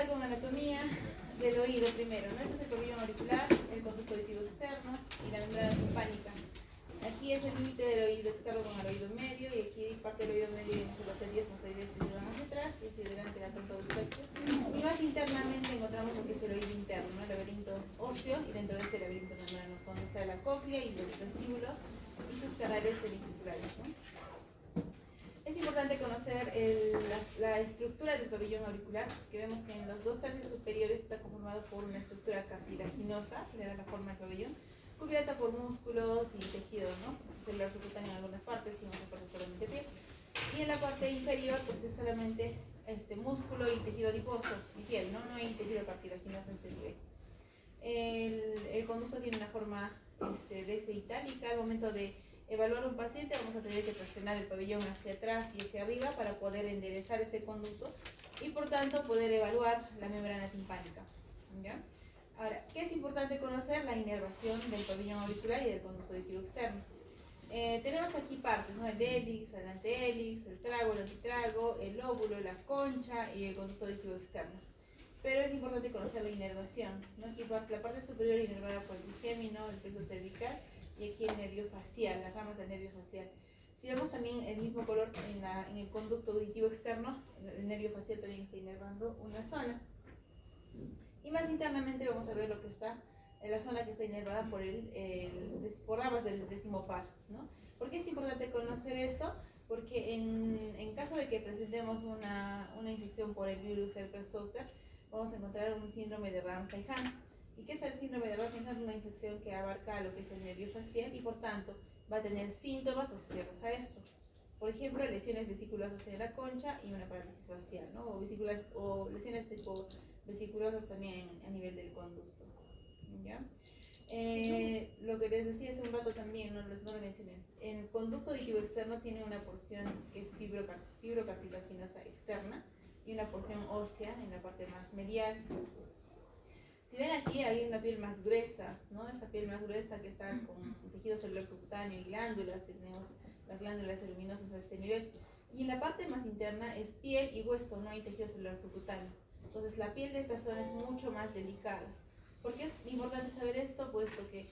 comenzar con anatomía del oído primero, ¿no? Este es el pabellón auricular, el conducto auditivo externo y la membrana timpánica. Aquí es el límite del oído externo con el oído medio, y aquí parte del oído medio viene las heridas mastoideas que se van hacia atrás y hacia delante la trompa eustaquio. Y más internamente encontramos lo que es el oído interno, ¿no? El laberinto óseo, y dentro de ese laberinto membranoso, donde está la cóclea y el vestíbulo y sus canales semicirculares, ¿no? Es importante conocer la estructura del pabellón auricular, que vemos que en los 2 tercios superiores está conformado por una estructura cartilaginosa, que le da la forma al pabellón, cubierta por músculos y tejidos, ¿no? Celular subcutáneo en algunas partes y en otras partes solamente piel. Y en la parte inferior, pues es solamente músculo y tejido adiposo y piel, ¿no? No hay tejido cartilaginoso a este nivel. El conducto tiene una forma DC itálica. Al momento de evaluar un paciente vamos a tener que traccionar el pabellón hacia atrás y hacia arriba para poder enderezar este conducto y por tanto poder evaluar la membrana timpánica, ¿ya? Ahora, ¿qué es importante conocer? La inervación del pabellón auricular y del conducto auditivo externo. Tenemos aquí partes, ¿no? El hélix, el antehélix, el trago, el antitrago, el lóbulo, la concha y el conducto auditivo externo. Pero es importante conocer la inervación, ¿no? Aquí la parte superior inervada por el trigémino, el plexo cervical, y aquí el nervio facial, las ramas del nervio facial. Si vemos también el mismo color en el conducto auditivo externo, el nervio facial también está inervando una zona. Y más internamente vamos a ver lo que está en la zona que está inervada por ramas del décimo par, ¿no? ¿Por qué es importante conocer esto? Porque en caso de que presentemos una infección por el virus herpes zóster, vamos a encontrar un síndrome de Ramsay-Hunt. ¿Y qué es el síndrome de Ramsay-Hunt? Una infección que abarca lo que es el nervio facial y por tanto va a tener síntomas asociados a esto. Por ejemplo, lesiones vesiculosas en la concha y una parálisis facial, ¿no? O lesiones tipo vesiculosas también a nivel del conducto, ¿ya? Lo que les decía hace un rato también, no lo mencioné. El conducto auditivo externo tiene una porción que es fibrocartilaginosa externa y una porción ósea en la parte más medial. Si ven aquí hay una piel más gruesa, ¿no? Esta piel más gruesa que está con tejido celular subcutáneo y glándulas, que tenemos las glándulas aluminosas a este nivel. Y en la parte más interna es piel y hueso, no hay tejido celular subcutáneo. Entonces la piel de esta zona es mucho más delicada. ¿Por qué es importante saber esto? Puesto que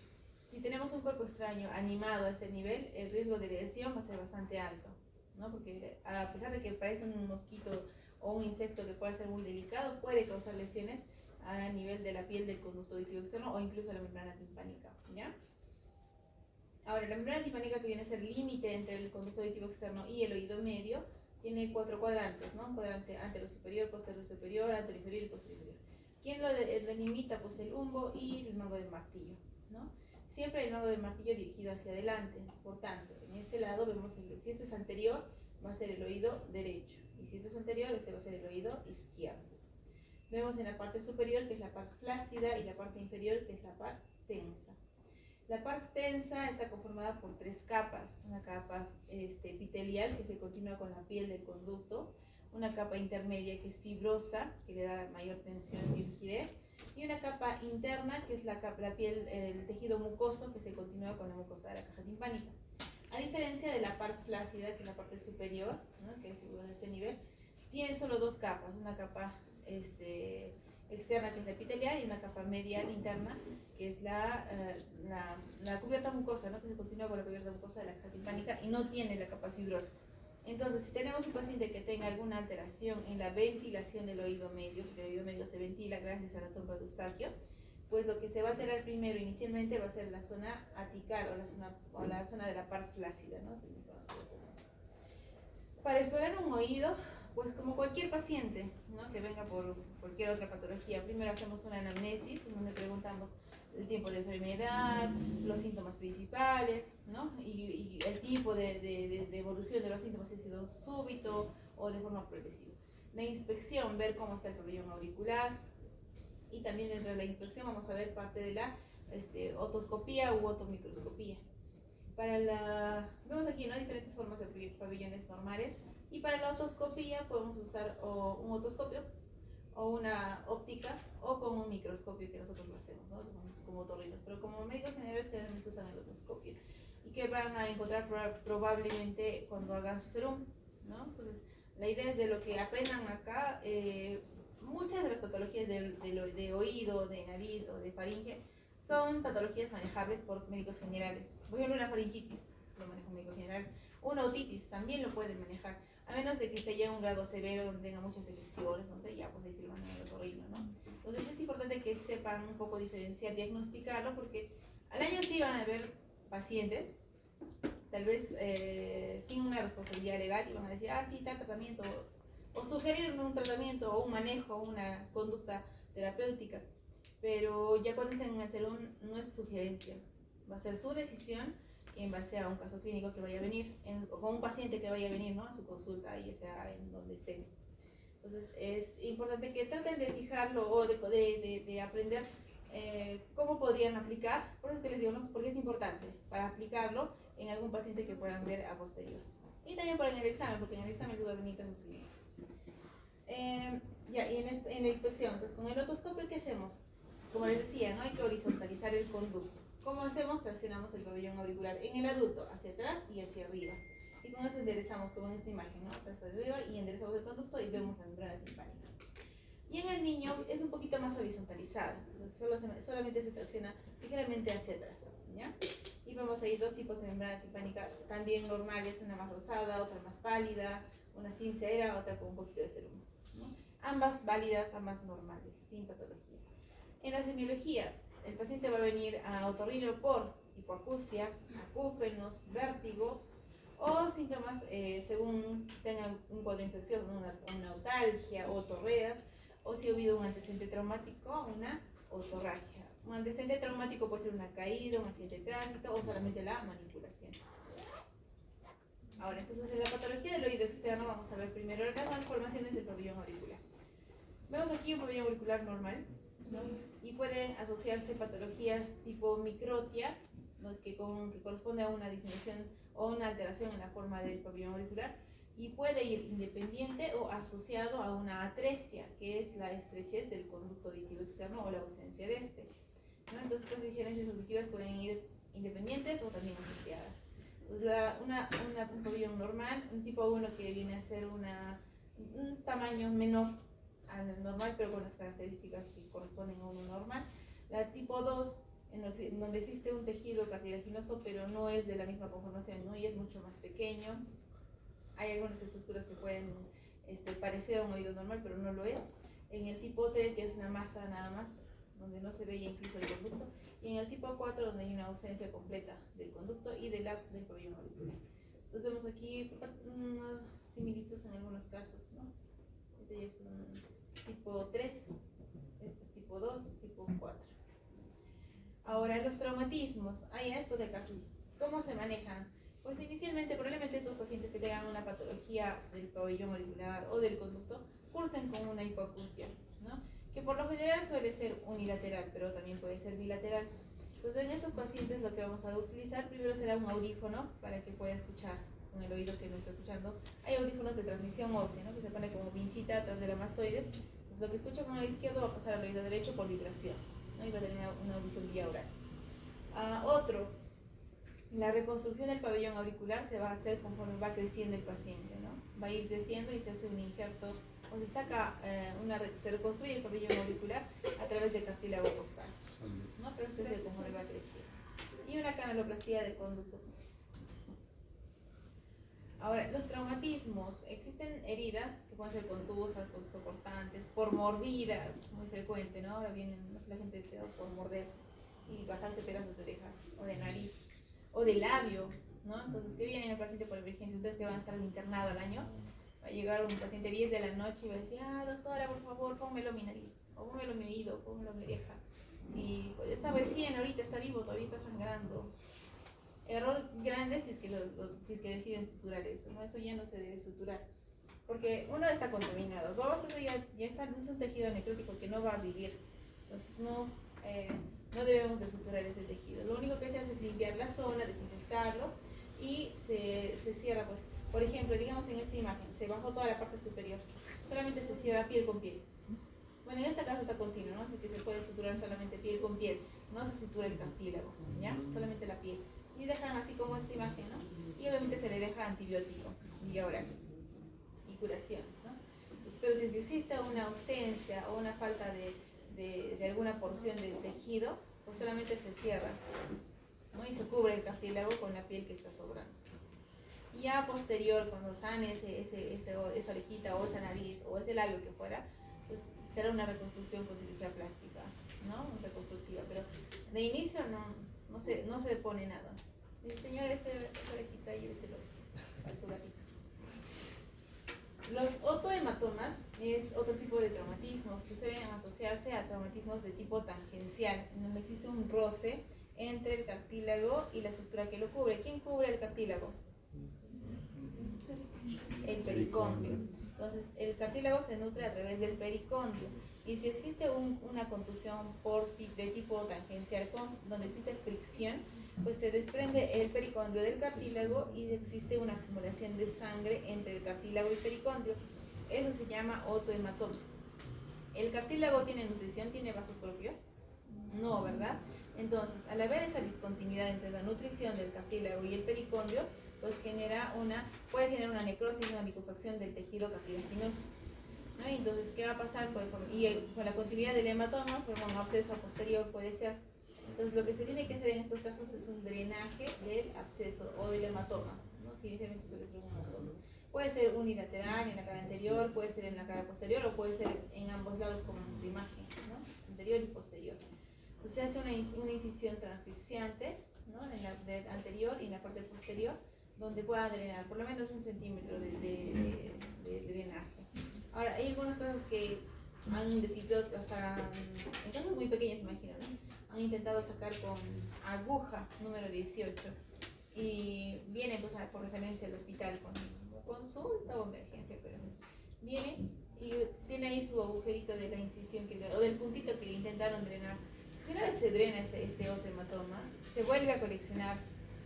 si tenemos un cuerpo extraño animado a este nivel, el riesgo de lesión va a ser bastante alto, ¿no? Porque a pesar de que parece un mosquito o un insecto que pueda ser muy delicado, puede causar lesiones a nivel de la piel del conducto auditivo externo o incluso la membrana timpánica, ¿ya? Ahora, la membrana timpánica, que viene a ser el límite entre el conducto auditivo externo y el oído medio, tiene 4 cuadrantes, ¿no? Un cuadrante antero superior, posterior superior, antero inferior y posterior inferior. ¿Quién lo delimita? Pues el humbo y el mango del martillo, ¿no? Siempre el mango del martillo dirigido hacia adelante. Por tanto, en este lado vemos, si esto es anterior, va a ser el oído derecho, y si esto es anterior, este va a ser el oído izquierdo. Vemos en la parte superior, que es la pars flácida, y la parte inferior, que es la pars tensa. La pars tensa está conformada por 3 capas. Una capa epitelial, que se continúa con la piel del conducto, una capa intermedia, que es fibrosa, que le da mayor tensión y rigidez, y una capa interna, que es la piel, el tejido mucoso, que se continúa con la mucosa de la caja timpánica. A diferencia de la pars flácida, que es la parte superior, ¿no? Que es de este nivel, tiene solo 2 capas, una capa externa, que es la epitelial, y una capa medial interna, que es la cubierta mucosa, ¿no? Que se continúa con la cubierta mucosa de la caja timpánica y no tiene la capa fibrosa. Entonces, si tenemos un paciente que tenga alguna alteración en la ventilación del oído medio, porque el oído medio se ventila gracias a la trompa de eustaquio, pues lo que se va a alterar primero inicialmente va a ser la zona atical o la zona de la pars flácida, ¿no? Para explorar un oído, pues como cualquier paciente, ¿no? Que venga por cualquier otra patología, primero hacemos una anamnesis en donde preguntamos el tiempo de enfermedad, los síntomas principales, ¿no? Y el tipo de evolución de los síntomas, si ha sido súbito o de forma progresiva. La inspección, ver cómo está el pabellón auricular, y también dentro de la inspección vamos a ver parte de la otoscopía u otomicroscopía. Vemos aquí, ¿no? Diferentes formas de pabellones normales, y para la otoscopía podemos usar un otoscopio o una óptica o con un microscopio, que nosotros lo hacemos, ¿no? Como otorrinos, pero como médicos generales generalmente usan el otoscopio, y que van a encontrar probablemente cuando hagan su serum, ¿no? Entonces la idea es de lo que aprendan acá, muchas de las patologías de oído, de nariz o de faringe son patologías manejables por médicos generales. Por ejemplo, una faringitis lo maneja un médico general. Una otitis también lo pueden manejar, a menos de que esté ya en un grado severo donde tenga muchas secreciones, no sé, ya pues ahí sí lo mandan al otorrino, ¿no? Entonces es importante que sepan un poco diferenciar, diagnosticarlo, porque al año sí van a haber pacientes, tal vez sin una responsabilidad legal, y van a decir, ah, sí, tal tratamiento, o sugerir un tratamiento, o un manejo, o una conducta terapéutica, pero ya cuando estén en el salón no es sugerencia, va a ser su decisión en base a un caso clínico que vaya a venir, o con un paciente que vaya a venir, ¿no?, a su consulta, ya sea en donde estén. Entonces es importante que traten de fijarlo o de aprender cómo podrían aplicar, por eso que les digo, ¿no?, porque es importante para aplicarlo en algún paciente que puedan ver a posterior. Y también para en el examen, porque en el examen les va a venir casos clínicos. Ya, y en la inspección, pues con el otoscopio, ¿qué hacemos? Como les decía, ¿no?, hay que horizontalizar el conducto. ¿Cómo hacemos? Traccionamos el pabellón auricular en el adulto, hacia atrás y hacia arriba. Y con eso enderezamos, como en esta imagen, ¿no?, hacia arriba, y enderezamos el conducto y vemos la membrana timpánica. Y en el niño es un poquito más horizontalizado, entonces solamente se tracciona ligeramente hacia atrás, ¿ya? Y vemos ahí dos tipos de membrana timpánica también normales, una más rosada, otra más pálida, una sin cera, otra con un poquito de cerumen, ¿no? Ambas válidas, ambas normales, sin patología. En la semiología, el paciente va a venir a otorrino por hipoacusia, acúfenos, vértigo, o síntomas según tengan un cuadro infeccioso, una otalgia, otorreas, o si ha habido un antecedente traumático, una otorragia. Un antecedente traumático puede ser una caída, un accidente de tránsito o solamente la manipulación. Ahora, entonces en la patología del oído externo vamos a ver primero las malformaciones del pabellón auricular. Vemos aquí un pabellón auricular normal, ¿no?, y pueden asociarse patologías tipo microtia, ¿no?, que corresponde a una disminución o una alteración en la forma del pabellón auricular, y puede ir independiente o asociado a una atresia, que es la estrechez del conducto auditivo externo o la ausencia de este, ¿no? Entonces estas disgenesis auditivas pueden ir independientes o también asociadas. Un pabellón normal, un tipo 1 que viene a ser un tamaño menor al normal, pero con las características que corresponden a uno normal. La tipo 2, en donde existe un tejido cartilaginoso, pero no es de la misma conformación, ¿no?, y es mucho más pequeño. Hay algunas estructuras que pueden parecer a un oído normal, pero no lo es. En el tipo 3 ya es una masa nada más, donde no se ve incluso el conducto. Y en el tipo 4, donde hay una ausencia completa del conducto y del pabellón auricular. Entonces vemos aquí una similitud en algunos casos, ¿no? Este ya es un tipo 3, este es tipo 2, tipo 4. Ahora, los traumatismos, hay esto de acá. ¿Cómo se manejan? Pues inicialmente, probablemente estos pacientes que tengan una patología del pabellón auricular o del conducto cursen con una hipoacusia, ¿no?, que por lo general suele ser unilateral, pero también puede ser bilateral. Pues en estos pacientes lo que vamos a utilizar primero será un audífono para que pueda escuchar con el oído que no está escuchando. Hay audífonos de transmisión ósea, ¿no?, que se pone como pinchita atrás de la mastoides. Entonces lo que escucha con el izquierdo va a pasar al oído derecho por vibración, ¿no?, y va a tener una audición binaural. La reconstrucción del pabellón auricular se va a hacer conforme va creciendo el paciente, ¿no? Va a ir creciendo y se hace un injerto, o se saca, se reconstruye el pabellón auricular a través del cartílago costal, ¿no? Pero se hace conforme va creciendo. Y una canaloplastía del conducto. Ahora, los traumatismos. Existen heridas que pueden ser contusas, punzocortantes, por mordidas, muy frecuente, ¿no? Ahora vienen, no sé, la gente desea por morder y bajarse pedazos de oreja o de nariz o de labio, ¿no? Entonces, ¿qué viene el paciente por emergencia? Ustedes que van a estar al internado al año, va a llegar un paciente 10 de la noche y va a decir, ah, doctora, por favor, pónmelo mi nariz, o pónmelo mi oído, pónmelo mi oreja. Y pues está recién, ahorita está vivo, todavía está sangrando. Error grande si es que deciden suturar eso, ¿no? Eso ya no se debe suturar, porque uno está contaminado, dos, eso ya es un tejido necrótico que no va a vivir. Entonces no debemos de suturar ese tejido. Lo único que se hace es limpiar la zona, desinfectarlo, y se cierra, pues, por ejemplo, digamos en esta imagen, se bajó toda la parte superior, solamente se cierra piel con piel. Bueno, en este caso está continuo, ¿no? Así que se puede suturar solamente piel con piel, no se sutura el cartílago, ¿ya? Solamente la piel. Y dejan así como esta imagen, ¿no? Y obviamente se le deja antibiótico, vía oral, y curaciones, ¿no? Entonces pero si existe una ausencia o una falta de alguna porción del tejido, pues solamente se cierra, ¿no? Y se cubre el cartílago con la piel que está sobrando. Y ya posterior, cuando sane esa orejita o esa nariz o ese labio que fuera, pues será una reconstrucción con cirugía plástica, ¿no? Reconstructiva, pero de inicio no se pone nada. El señor, esa orejita, lléveselo a su gatito. Los otohematomas es otro tipo de traumatismos que suelen asociarse a traumatismos de tipo tangencial, en donde existe un roce entre el cartílago y la estructura que lo cubre. ¿Quién cubre el cartílago? El pericóndilo. Entonces, el cartílago se nutre a través del pericóndilo. Y si existe una contusión de tipo tangencial, donde existe fricción, pues se desprende el pericóndilo del cartílago y existe una acumulación de sangre entre el cartílago y el pericóndilo. Eso se llama otohematoma. ¿El cartílago tiene nutrición? ¿Tiene vasos propios? No, ¿verdad? Entonces, al haber esa discontinuidad entre la nutrición del cartílago y el pericóndilo, pues puede generar una necrosis, una liquefacción del tejido cartilaginoso, ¿no? Entonces, ¿qué va a pasar? Con la continuidad del hematoma, forma un absceso posterior, puede ser. Entonces, lo que se tiene que hacer en estos casos es un drenaje del absceso o del hematoma, ¿no? Que inicialmente se les llama un hematoma. Puede ser unilateral en la cara anterior, puede ser en la cara posterior o puede ser en ambos lados, como en esta imagen, ¿no? Anterior y posterior. Entonces, se hace una incisión transfixiante, ¿no? En la anterior y en la parte posterior, donde pueda drenar por lo menos 1 centímetro de drenaje. Ahora, hay algunos casos que han decidido, en casos muy pequeños, imagino, ¿no? Han intentado sacar con aguja número 18 y vienen, pues, por referencia al hospital con consulta o emergencia, pero viene y tiene ahí su agujerito de la incisión o del puntito que intentaron drenar. Si una vez se drena este otohematoma, se vuelve a coleccionar.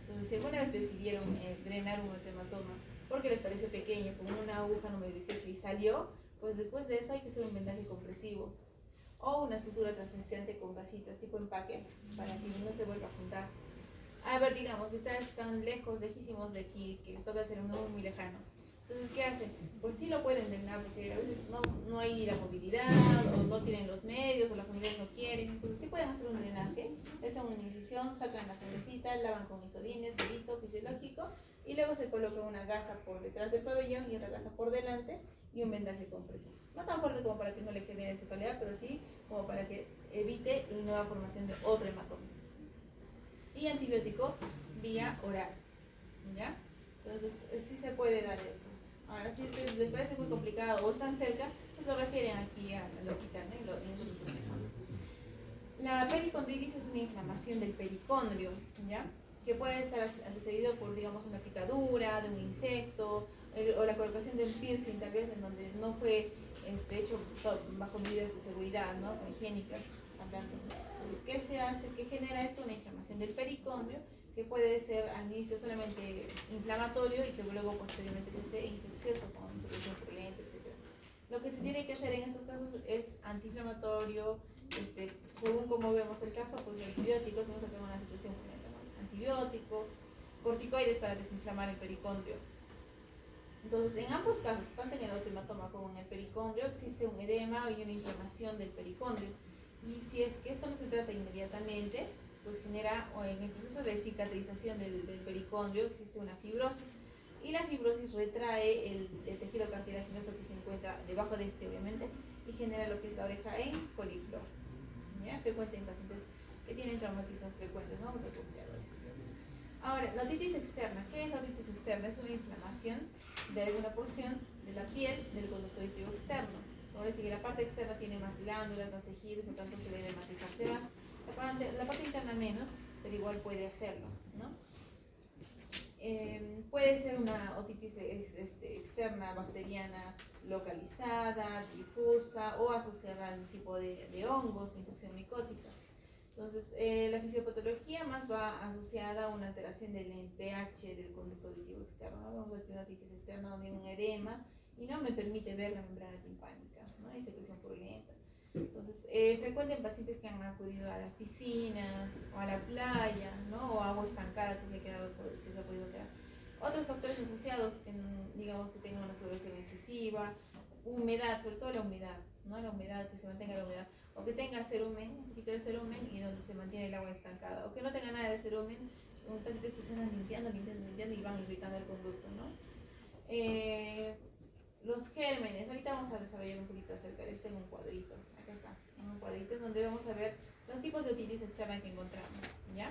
Entonces, si alguna vez decidieron drenar un otohematoma porque les pareció pequeño, con una aguja número 18 y salió, pues después de eso hay que hacer un vendaje compresivo o una sutura transfixiante con gasitas tipo empaque para que no se vuelva a juntar. A ver, digamos que están lejísimos de aquí, que les toca hacer un nudo muy lejano. Entonces, ¿qué hacen? Pues sí lo pueden drenar, porque a veces no hay la movilidad, o no tienen los medios, o las familias no quieren. Entonces, sí pueden hacer un drenaje, hacen una incisión, sacan la sangrecita, lavan con isodines, suerito fisiológico, y luego se coloca una gasa por detrás del pabellón y otra gasa por delante, y un vendaje compresivo. No tan fuerte como para que no le genere cefalea, pero sí como para que evite la nueva formación de otro hematoma. Y antibiótico vía oral, ¿ya? Entonces, sí se puede dar eso. Ahora, si les parece muy complicado o están cerca, pues lo refieren aquí al hospital, ¿no? La pericondritis es una inflamación del pericondrio, ¿ya? Que puede estar antecedido por, digamos, una picadura de un insecto o la colocación de un piercing, tal vez, en donde no fue hecho bajo medidas de seguridad, ¿no? Higiénicas, hablando. Entonces, ¿qué se hace? ¿Qué genera esto? Una inflamación del pericondrio, que puede ser al inicio solamente inflamatorio y que luego posteriormente se hace infeccioso con secreción purulenta, etc. Lo que se tiene que hacer en estos casos es antiinflamatorio, según como vemos el caso, pues antibióticos, vamos a tener una secreción purulenta, ¿no? Antibiótico, corticoides para desinflamar el pericondrio. Entonces, en ambos casos, tanto en el otohematoma como en el pericondrio, existe un edema y una inflamación del pericondrio. Y si es que esto no se trata inmediatamente, pues genera, o en el proceso de cicatrización del pericondrio, existe una fibrosis. Y la fibrosis retrae el tejido cartilaginoso que se encuentra debajo de este, obviamente, y genera lo que es la oreja en coliflor. ¿Ya? Frecuente en pacientes que tienen traumatismos frecuentes, ¿no? Boxeadores. Ahora, la otitis externa. ¿Qué es la otitis externa? Es una inflamación de alguna porción de la piel del conducto auditivo externo. Como les dije, la parte externa tiene más glándulas, más tejidos, por lo tanto suele edematizarse más. La parte interna menos, pero igual puede hacerlo, ¿no? Puede ser una otitis externa bacteriana localizada, difusa o asociada a algún tipo de hongos, de infección micótica. Entonces, la fisiopatología más va asociada a una alteración del pH del conducto auditivo externo, ¿no? Vamos a tener una otitis externa donde hay un edema y no me permite ver la membrana timpánica, ¿no? Hay secreción purulenta. Entonces, frecuente en pacientes que han acudido a las piscinas o a la playa, ¿no? O agua estancada que se ha podido quedar. Otros factores asociados, que digamos que tengan una sudoración excesiva, humedad, sobre todo la humedad, ¿no? La humedad, que se mantenga la humedad, o que tenga cerumen, un poquito de cerumen y donde se mantiene el agua estancada, o que no tenga nada de cerumen, pacientes que se están limpiando y van irritando el conducto, ¿no? Los gérmenes, ahorita vamos a desarrollar un poquito acerca de esto en un cuadrito, acá está, en un cuadrito donde vamos a ver los tipos de otitis externa que encontramos, ¿ya?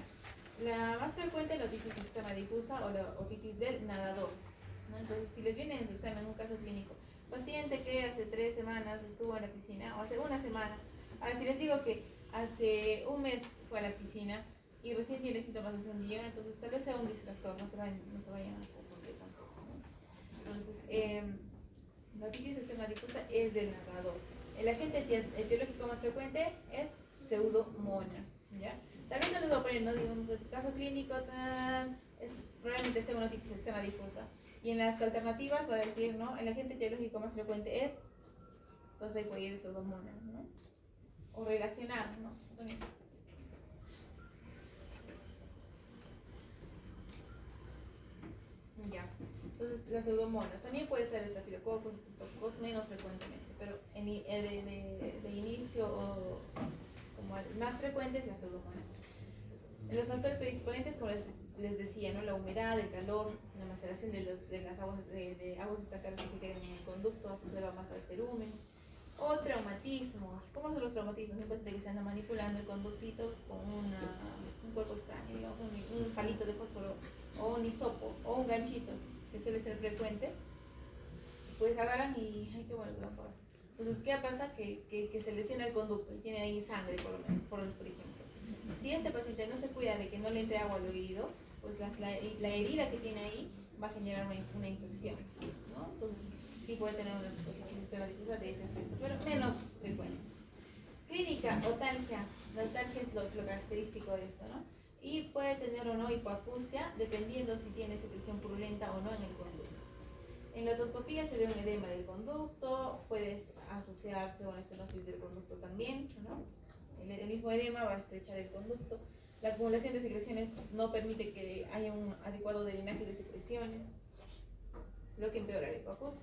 La más frecuente es la otitis externa difusa o la otitis del nadador, ¿no? Entonces, si les viene en su examen un caso clínico, paciente que hace 3 semanas estuvo en la piscina, o hace una semana, ahora si les digo que hace un mes fue a la piscina y recién tiene síntomas hace un día, entonces tal vez sea un distractor, no se vayan a confundir tampoco, ¿no? Entonces, la otitis externa difusa es del nadador. El agente etiológico más frecuente es pseudomonas, ¿ya? También no les voy a poner, no digamos, el caso clínico es probablemente sea una otitis externa difusa. Y en las alternativas va a decir, ¿no? El agente etiológico más frecuente es, entonces ahí puede ir pseudomonas, ¿no? O relacionar, ¿no? También. Ya. Entonces, la pseudomonas también puede ser estafilococos, estreptococos, menos frecuentemente, pero de inicio o como el más frecuente es la pseudomonas. Los factores predisponentes, como les decía, ¿no? La humedad, el calor, la maceración de las aguas de aguas estancadas que se quedan en el conducto, asociada más al cerumen, o traumatismos. ¿Cómo son los traumatismos? Un paciente que se anda manipulando el conductito con un cuerpo extraño, digamos, un palito de fósforo, o un hisopo, o un ganchito, que suele ser frecuente, pues agarran y, ay, qué bueno que lo fuera. Entonces, ¿qué pasa? Que se lesiona el conducto y tiene ahí sangre, por ejemplo. Si este paciente no se cuida de que no le entre agua al oído, pues la herida que tiene ahí va a generar una infección, ¿no? Entonces, sí puede tener una infección difusa de ese aspecto, pero menos frecuente. Clínica, otalgia. La otalgia es lo característico de esto, ¿no? Y puede tener o no hipoacusia, dependiendo si tiene secreción purulenta o no en el conducto. En la otoscopía se ve un edema del conducto, puede asociarse a una estenosis del conducto también, ¿no? El mismo edema va a estrechar el conducto. La acumulación de secreciones no permite que haya un adecuado drenaje de secreciones, lo que empeora la hipoacusia.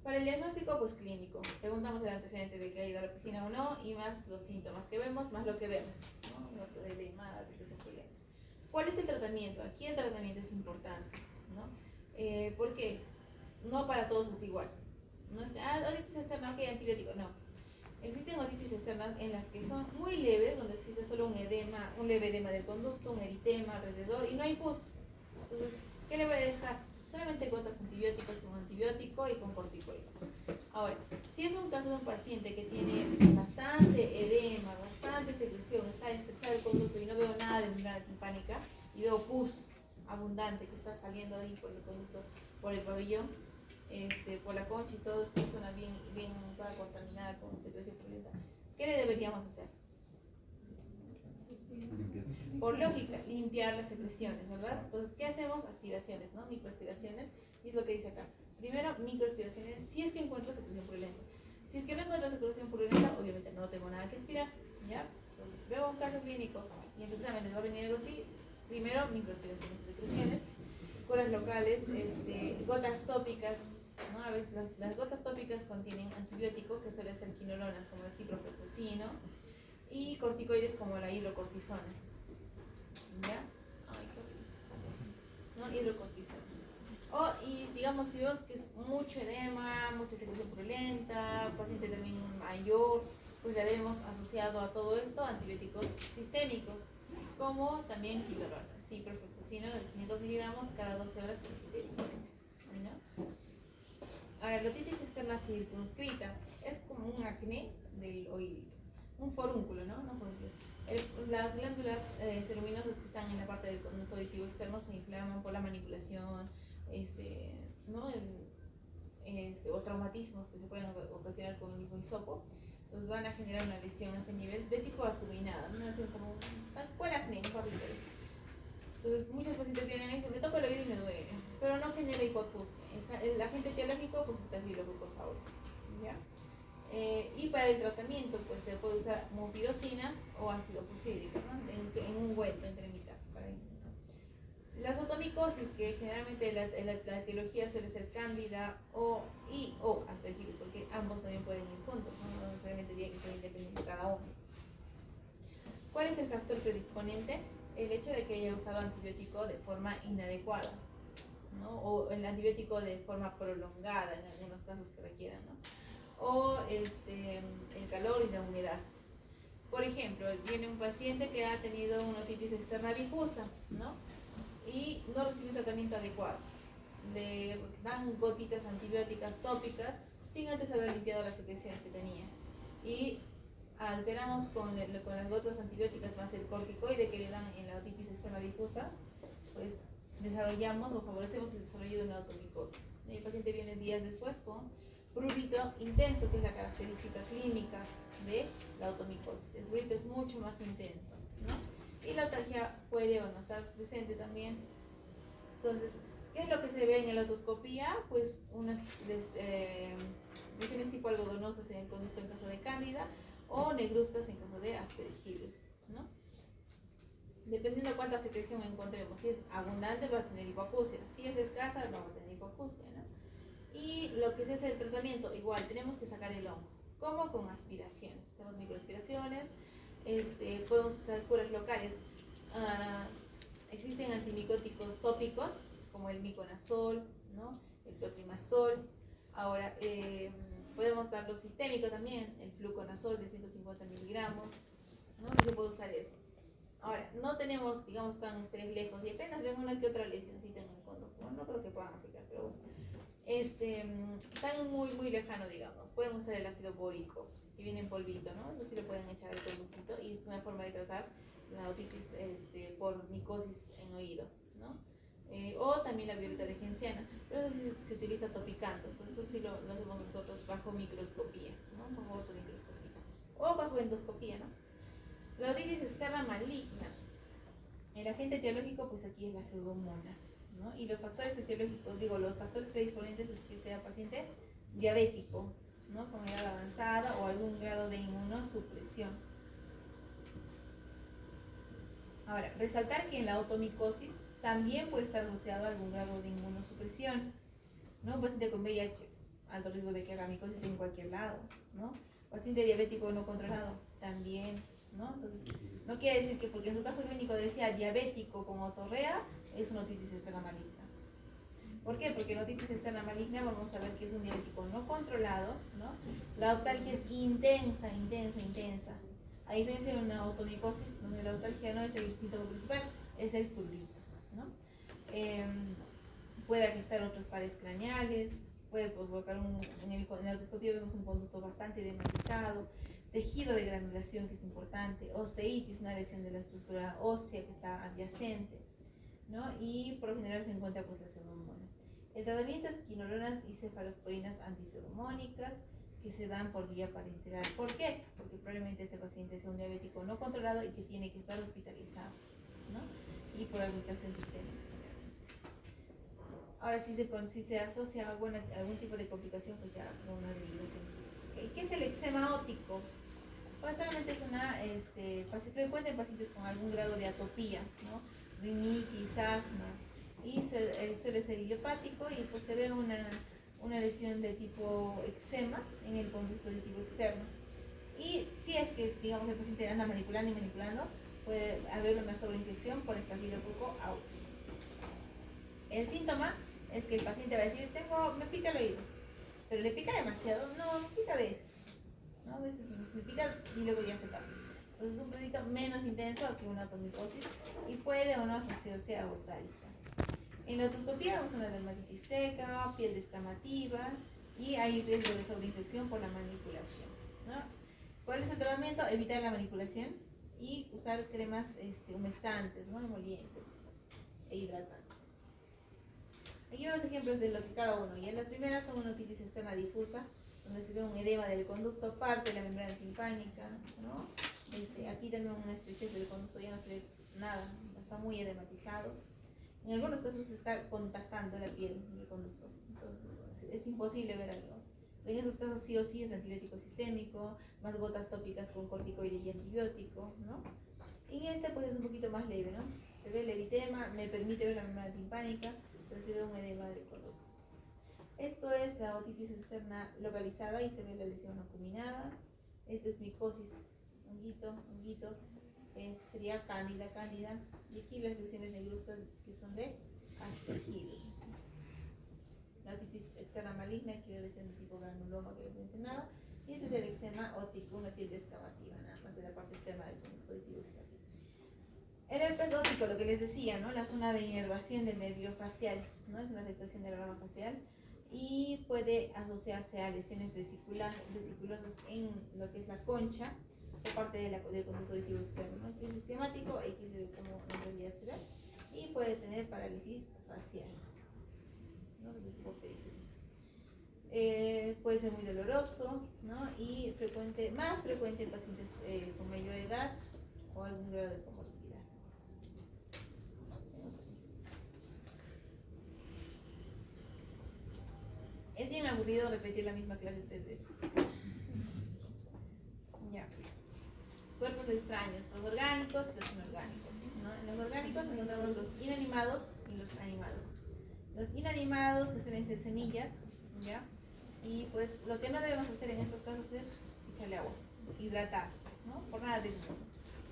Para el diagnóstico, pues clínico. Preguntamos el antecedente de que ha ido a la piscina o no, y más los síntomas que vemos, más lo que vemos, ¿no? De edema, secreción purulenta. ¿Cuál es el tratamiento? Aquí el tratamiento es importante, ¿no? ¿Por qué? No para todos es igual. No es que, otitis externa, ok, antibiótico, no. Existen otitis externas en las que son muy leves, donde existe solo un edema, un leve edema del conducto, un eritema alrededor y no hay pus. Entonces, ¿qué le voy a dejar? Solamente gotas antibióticas con antibiótico y con corticoide. Ahora, si es un caso de un paciente que tiene bastante edema, bastante secreción, está estrechado el conducto y no veo nada de membrana timpánica y veo pus abundante que está saliendo ahí por el conducto, por el pabellón, por la concha y todo, esta zona bien toda contaminada con secreción purulenta, ¿qué le deberíamos hacer? Por lógica, limpiar las secreciones, ¿verdad? Entonces, ¿qué hacemos? Aspiraciones, ¿no? Microaspiraciones, y es lo que dice acá. Primero, microaspiraciones, si es que encuentro secreción purulenta. Si es que no encuentro secreción purulenta, obviamente no tengo nada que aspirar, ¿ya? Entonces, veo un caso clínico y en su examen les va a venir algo así. Primero, microaspiraciones de secreciones, curas locales, gotas tópicas, ¿no? A veces las gotas tópicas contienen antibiótico, que suele ser quinolonas, como el ciprofloxacino, y corticoides como la hidrocortisona. ¿Ya? Ay, qué horrible. ¿No? Hidrocortisona. Y digamos, si vemos que es mucho edema, mucha secreción purulenta, paciente también mayor, pues le haremos asociado a todo esto antibióticos sistémicos, como también quinolonas, ciprofloxacino de 500 miligramos cada 12 horas por 7 días. ¿No? Ahora, la otitis externa circunscrita es como un acné del oído, un forúnculo, ¿no? Las glándulas ceruminosas que están en la parte del conducto auditivo externo se inflaman por la manipulación, ¿no? O traumatismos que se pueden ocasionar con el mismo hisopo. Entonces van a generar una lesión a ese nivel de tipo acuminada, una lesión como tal cual acné, un par de veces. Entonces muchos pacientes vienen y dicen, me toco el oído y me duele, pero no genera hipoacusia. El agente etiológico pues está Staphylococcus aureus, ¿ya? Y para el tratamiento pues se puede usar mupirocina o ácido fucídico, ¿no? En un ungüento en cremita, ¿no? Las automicosis, que generalmente la etiología suele ser cándida o aspergillus, porque ambos también pueden ir juntos, no necesariamente tiene que ser independiente cada uno. ¿Cuál es el factor predisponente? El hecho de que haya usado antibiótico de forma inadecuada, ¿no? O el antibiótico de forma prolongada en algunos casos que requieran, ¿no? O el calor y la humedad. Por ejemplo, viene un paciente que ha tenido una otitis externa difusa, ¿no? Y no recibe un tratamiento adecuado. Le dan gotitas antibióticas tópicas sin antes haber limpiado las secreciones que tenía. Y alteramos con las gotas antibióticas más el corticoide que le dan en la otitis externa difusa, pues desarrollamos o favorecemos el desarrollo de una automicosis. El paciente viene días después con prurito intenso, que es la característica clínica de la automicosis. El prurito es mucho más intenso, ¿no? Y la autalgia puede o no estar presente también. Entonces, ¿qué es lo que se ve en la otoscopía? Pues unas lesiones tipo algodonosas en el conducto en caso de cándida o negruzcas en caso de aspergillus, ¿no? Dependiendo de cuánta secreción encontremos. Si es abundante va a tener hipoacusia, si es escasa no va a tener hipoacusia, ¿no? Y lo que se hace el tratamiento, igual tenemos que sacar el hongo. ¿Cómo? Con aspiraciones. Hacemos microaspiraciones. Podemos usar curas locales. Existen antimicóticos tópicos como el miconazol, ¿no? El clotrimazol. Ahora podemos dar lo sistémico también, el fluconazol de 150 miligramos, ¿no? Y se puede usar eso. Ahora, no tenemos, digamos, están ustedes lejos y apenas ven una que otra lesioncita en el conducto. No creo que puedan aplicar, pero bueno. Están muy lejano, digamos. Pueden usar el ácido bórico, que viene en polvito, ¿no? Eso sí lo pueden echar al conductito y es una forma de tratar la otitis por micosis en oído, ¿no? O también la violeta de genciana, pero eso sí se utiliza topicando, entonces eso sí lo hacemos nosotros bajo microscopía, ¿no? Bajo microscopía o bajo endoscopía, ¿no? La otitis externa maligna, el agente etiológico, pues aquí es la pseudomonas, ¿no? Y los factores etiológicos, los factores predisponentes es que sea paciente diabético, ¿no? Con edad avanzada o algún grado de inmunosupresión. Ahora, resaltar que en la automicosis también puede estar asociado a algún grado de inmunosupresión, ¿no? Un paciente con VIH, alto riesgo de que haga micosis en cualquier lado, ¿no? Paciente diabético no controlado, también, ¿no? Entonces, no quiere decir que porque en su caso clínico decía diabético con otorrea, es una otitis externa maligna. ¿Por qué? Porque en otitis externa maligna vamos a ver que es un diabético no controlado, ¿no? La autalgia es intensa. A diferencia de una automicosis, donde la autalgia no es el síntoma principal, es el prurito, ¿no? Puede afectar otros pares craneales, puede provocar en la endoscopia vemos un conducto bastante edematizado, tejido de granulación que es importante, osteitis, una lesión de la estructura ósea que está adyacente, ¿no? Y por lo general se encuentra pues la pseudomonas. El tratamiento es quinolonas y cefalosporinas antipseudomónicas que se dan por vía parenteral. ¿Por qué? Porque probablemente este paciente sea un diabético no controlado y que tiene que estar hospitalizado, ¿no? Y por agitación sistémica. Ahora, si se asocia a algún tipo de complicación, pues ya con una derivación. ¿Okay? ¿Qué es el eczema óptico? Básicamente es una frecuente en pacientes con algún grado de atopía, ¿no? Rinitis, asma, y suele ser idiopático y pues se ve una lesión de tipo eczema en el conducto de tipo externo. Y si es que, digamos, el paciente anda manipulando, puede haber una sobreinfección por Staphylococcus aureus. El síntoma es que el paciente va a decir, me pica el oído, pero le pica demasiado, no, me pica a veces, ¿no? A veces me pica y luego ya se pasa. Entonces es un prurito menos intenso que una automicosis y puede o no asociarse a autalgia. En la otoscopía vemos una dermatitis seca, piel descamativa y hay riesgo de sobreinfección por la manipulación, ¿no? ¿Cuál es el tratamiento? Evitar la manipulación y usar cremas humectantes, ¿no? Emolientes e hidratantes. Aquí vemos ejemplos de lo que cada uno. Y en las primeras son una otitis externa difusa, donde se ve un edema del conducto, parte de la membrana timpánica, ¿no? Aquí tenemos una estrechez del conducto, ya no se ve nada, está muy edematizado. En algunos casos se está contactando la piel del conducto, entonces es imposible ver algo. En esos casos sí o sí es antibiótico sistémico, más gotas tópicas con corticoide y antibiótico, ¿no? En este pues es un poquito más leve, ¿no? Se ve el eritema, me permite ver la membrana timpánica, pero se ve un edema de color. Esto es la otitis externa localizada y se ve la lesión acuminada. Esta es micosis, honguito. Este sería cándida. Y aquí las lesiones negruzcas que son de aspergillus. La otitis externa maligna, aquí la lesión de tipo granuloma que les mencionaba. Y este es el eczema óptico, una tilde excavativa, nada más de la parte externa del conducto auditivo externo. El herpes óptico, lo que les decía, ¿no? La zona de inervación del nervio facial, ¿no? Es una afectación de la rama facial y puede asociarse a lesiones vesiculosas en lo que es la concha por parte del conducto auditivo externo, ¿no? Aquí es esquemático, aquí se ve como en realidad se ve, y puede tener parálisis facial, ¿no? De tipo periférico. Puede ser muy doloroso, ¿no? Y más frecuente en pacientes con mayor edad o algún grado de comorbilidad. Es bien aburrido repetir la misma clase 3 veces. Ya. Cuerpos extraños, los orgánicos y los inorgánicos, ¿no? En los orgánicos encontramos los inanimados y los animados. Los inanimados pues suelen ser semillas, ¿ya? Y pues lo que no debemos hacer en estos casos es echarle agua, hidratar, ¿no? Por nada del mundo.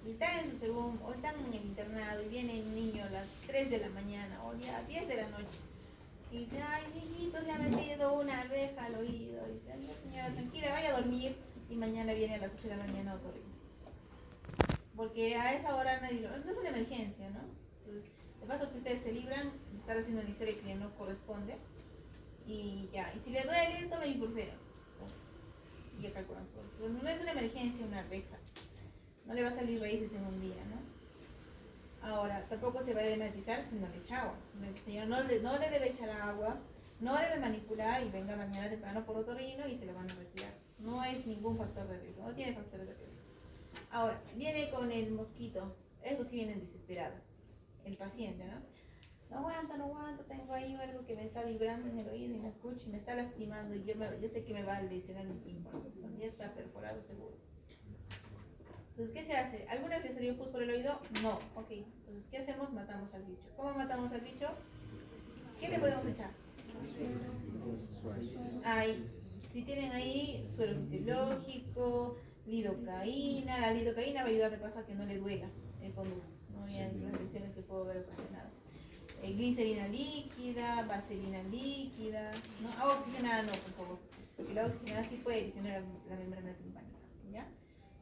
Y están en su según, o están en el internado y viene un niño a las 3 de la mañana o ya a 10 de la noche. Y dice, ay, mijito, se ha metido una abeja al oído. Y dice, ay, señora, tranquila, vaya a dormir. Y mañana viene a las 8 de la mañana otro ritmo. Porque a esa hora nadie no es una emergencia, ¿no? Entonces, de paso que ustedes se libran de estar haciendo una historia que no corresponde. Y ya, y si le duele, tome ibuprofeno. Y ya calculan su bolsa. No es una emergencia, una abeja. No le va a salir raíces en un día, ¿no? Ahora, tampoco se va a dematizar si no le echa agua. El señor no le debe echar agua, no debe manipular y venga mañana temprano por otorrino y se lo van a retirar. No es ningún factor de riesgo, no tiene factores de riesgo. Ahora, viene con el mosquito. Estos sí vienen desesperados. El paciente, ¿no? No aguanto, tengo ahí algo que me está vibrando en el oído y me escucho y me está lastimando y yo sé que me va a lesionar el tímpano. Entonces ya está perforado seguro. Entonces, ¿qué se hace? ¿Alguna vez le salió pus por el oído? No. Ok. Entonces, ¿qué hacemos? Matamos al bicho. ¿Cómo matamos al bicho? ¿Qué le podemos echar? Ahí. Si tienen ahí suero fisiológico, lidocaína. La lidocaína va a ayudar de paso a que no le duela el conducto, ¿no? Y en las lesiones que puedo haber ocasionado. Glicerina líquida, vaselina líquida, ¿no? Agua oxigenada no, por favor. Porque la agua oxigenada sí puede lesionar la membrana timpánica, ¿ya?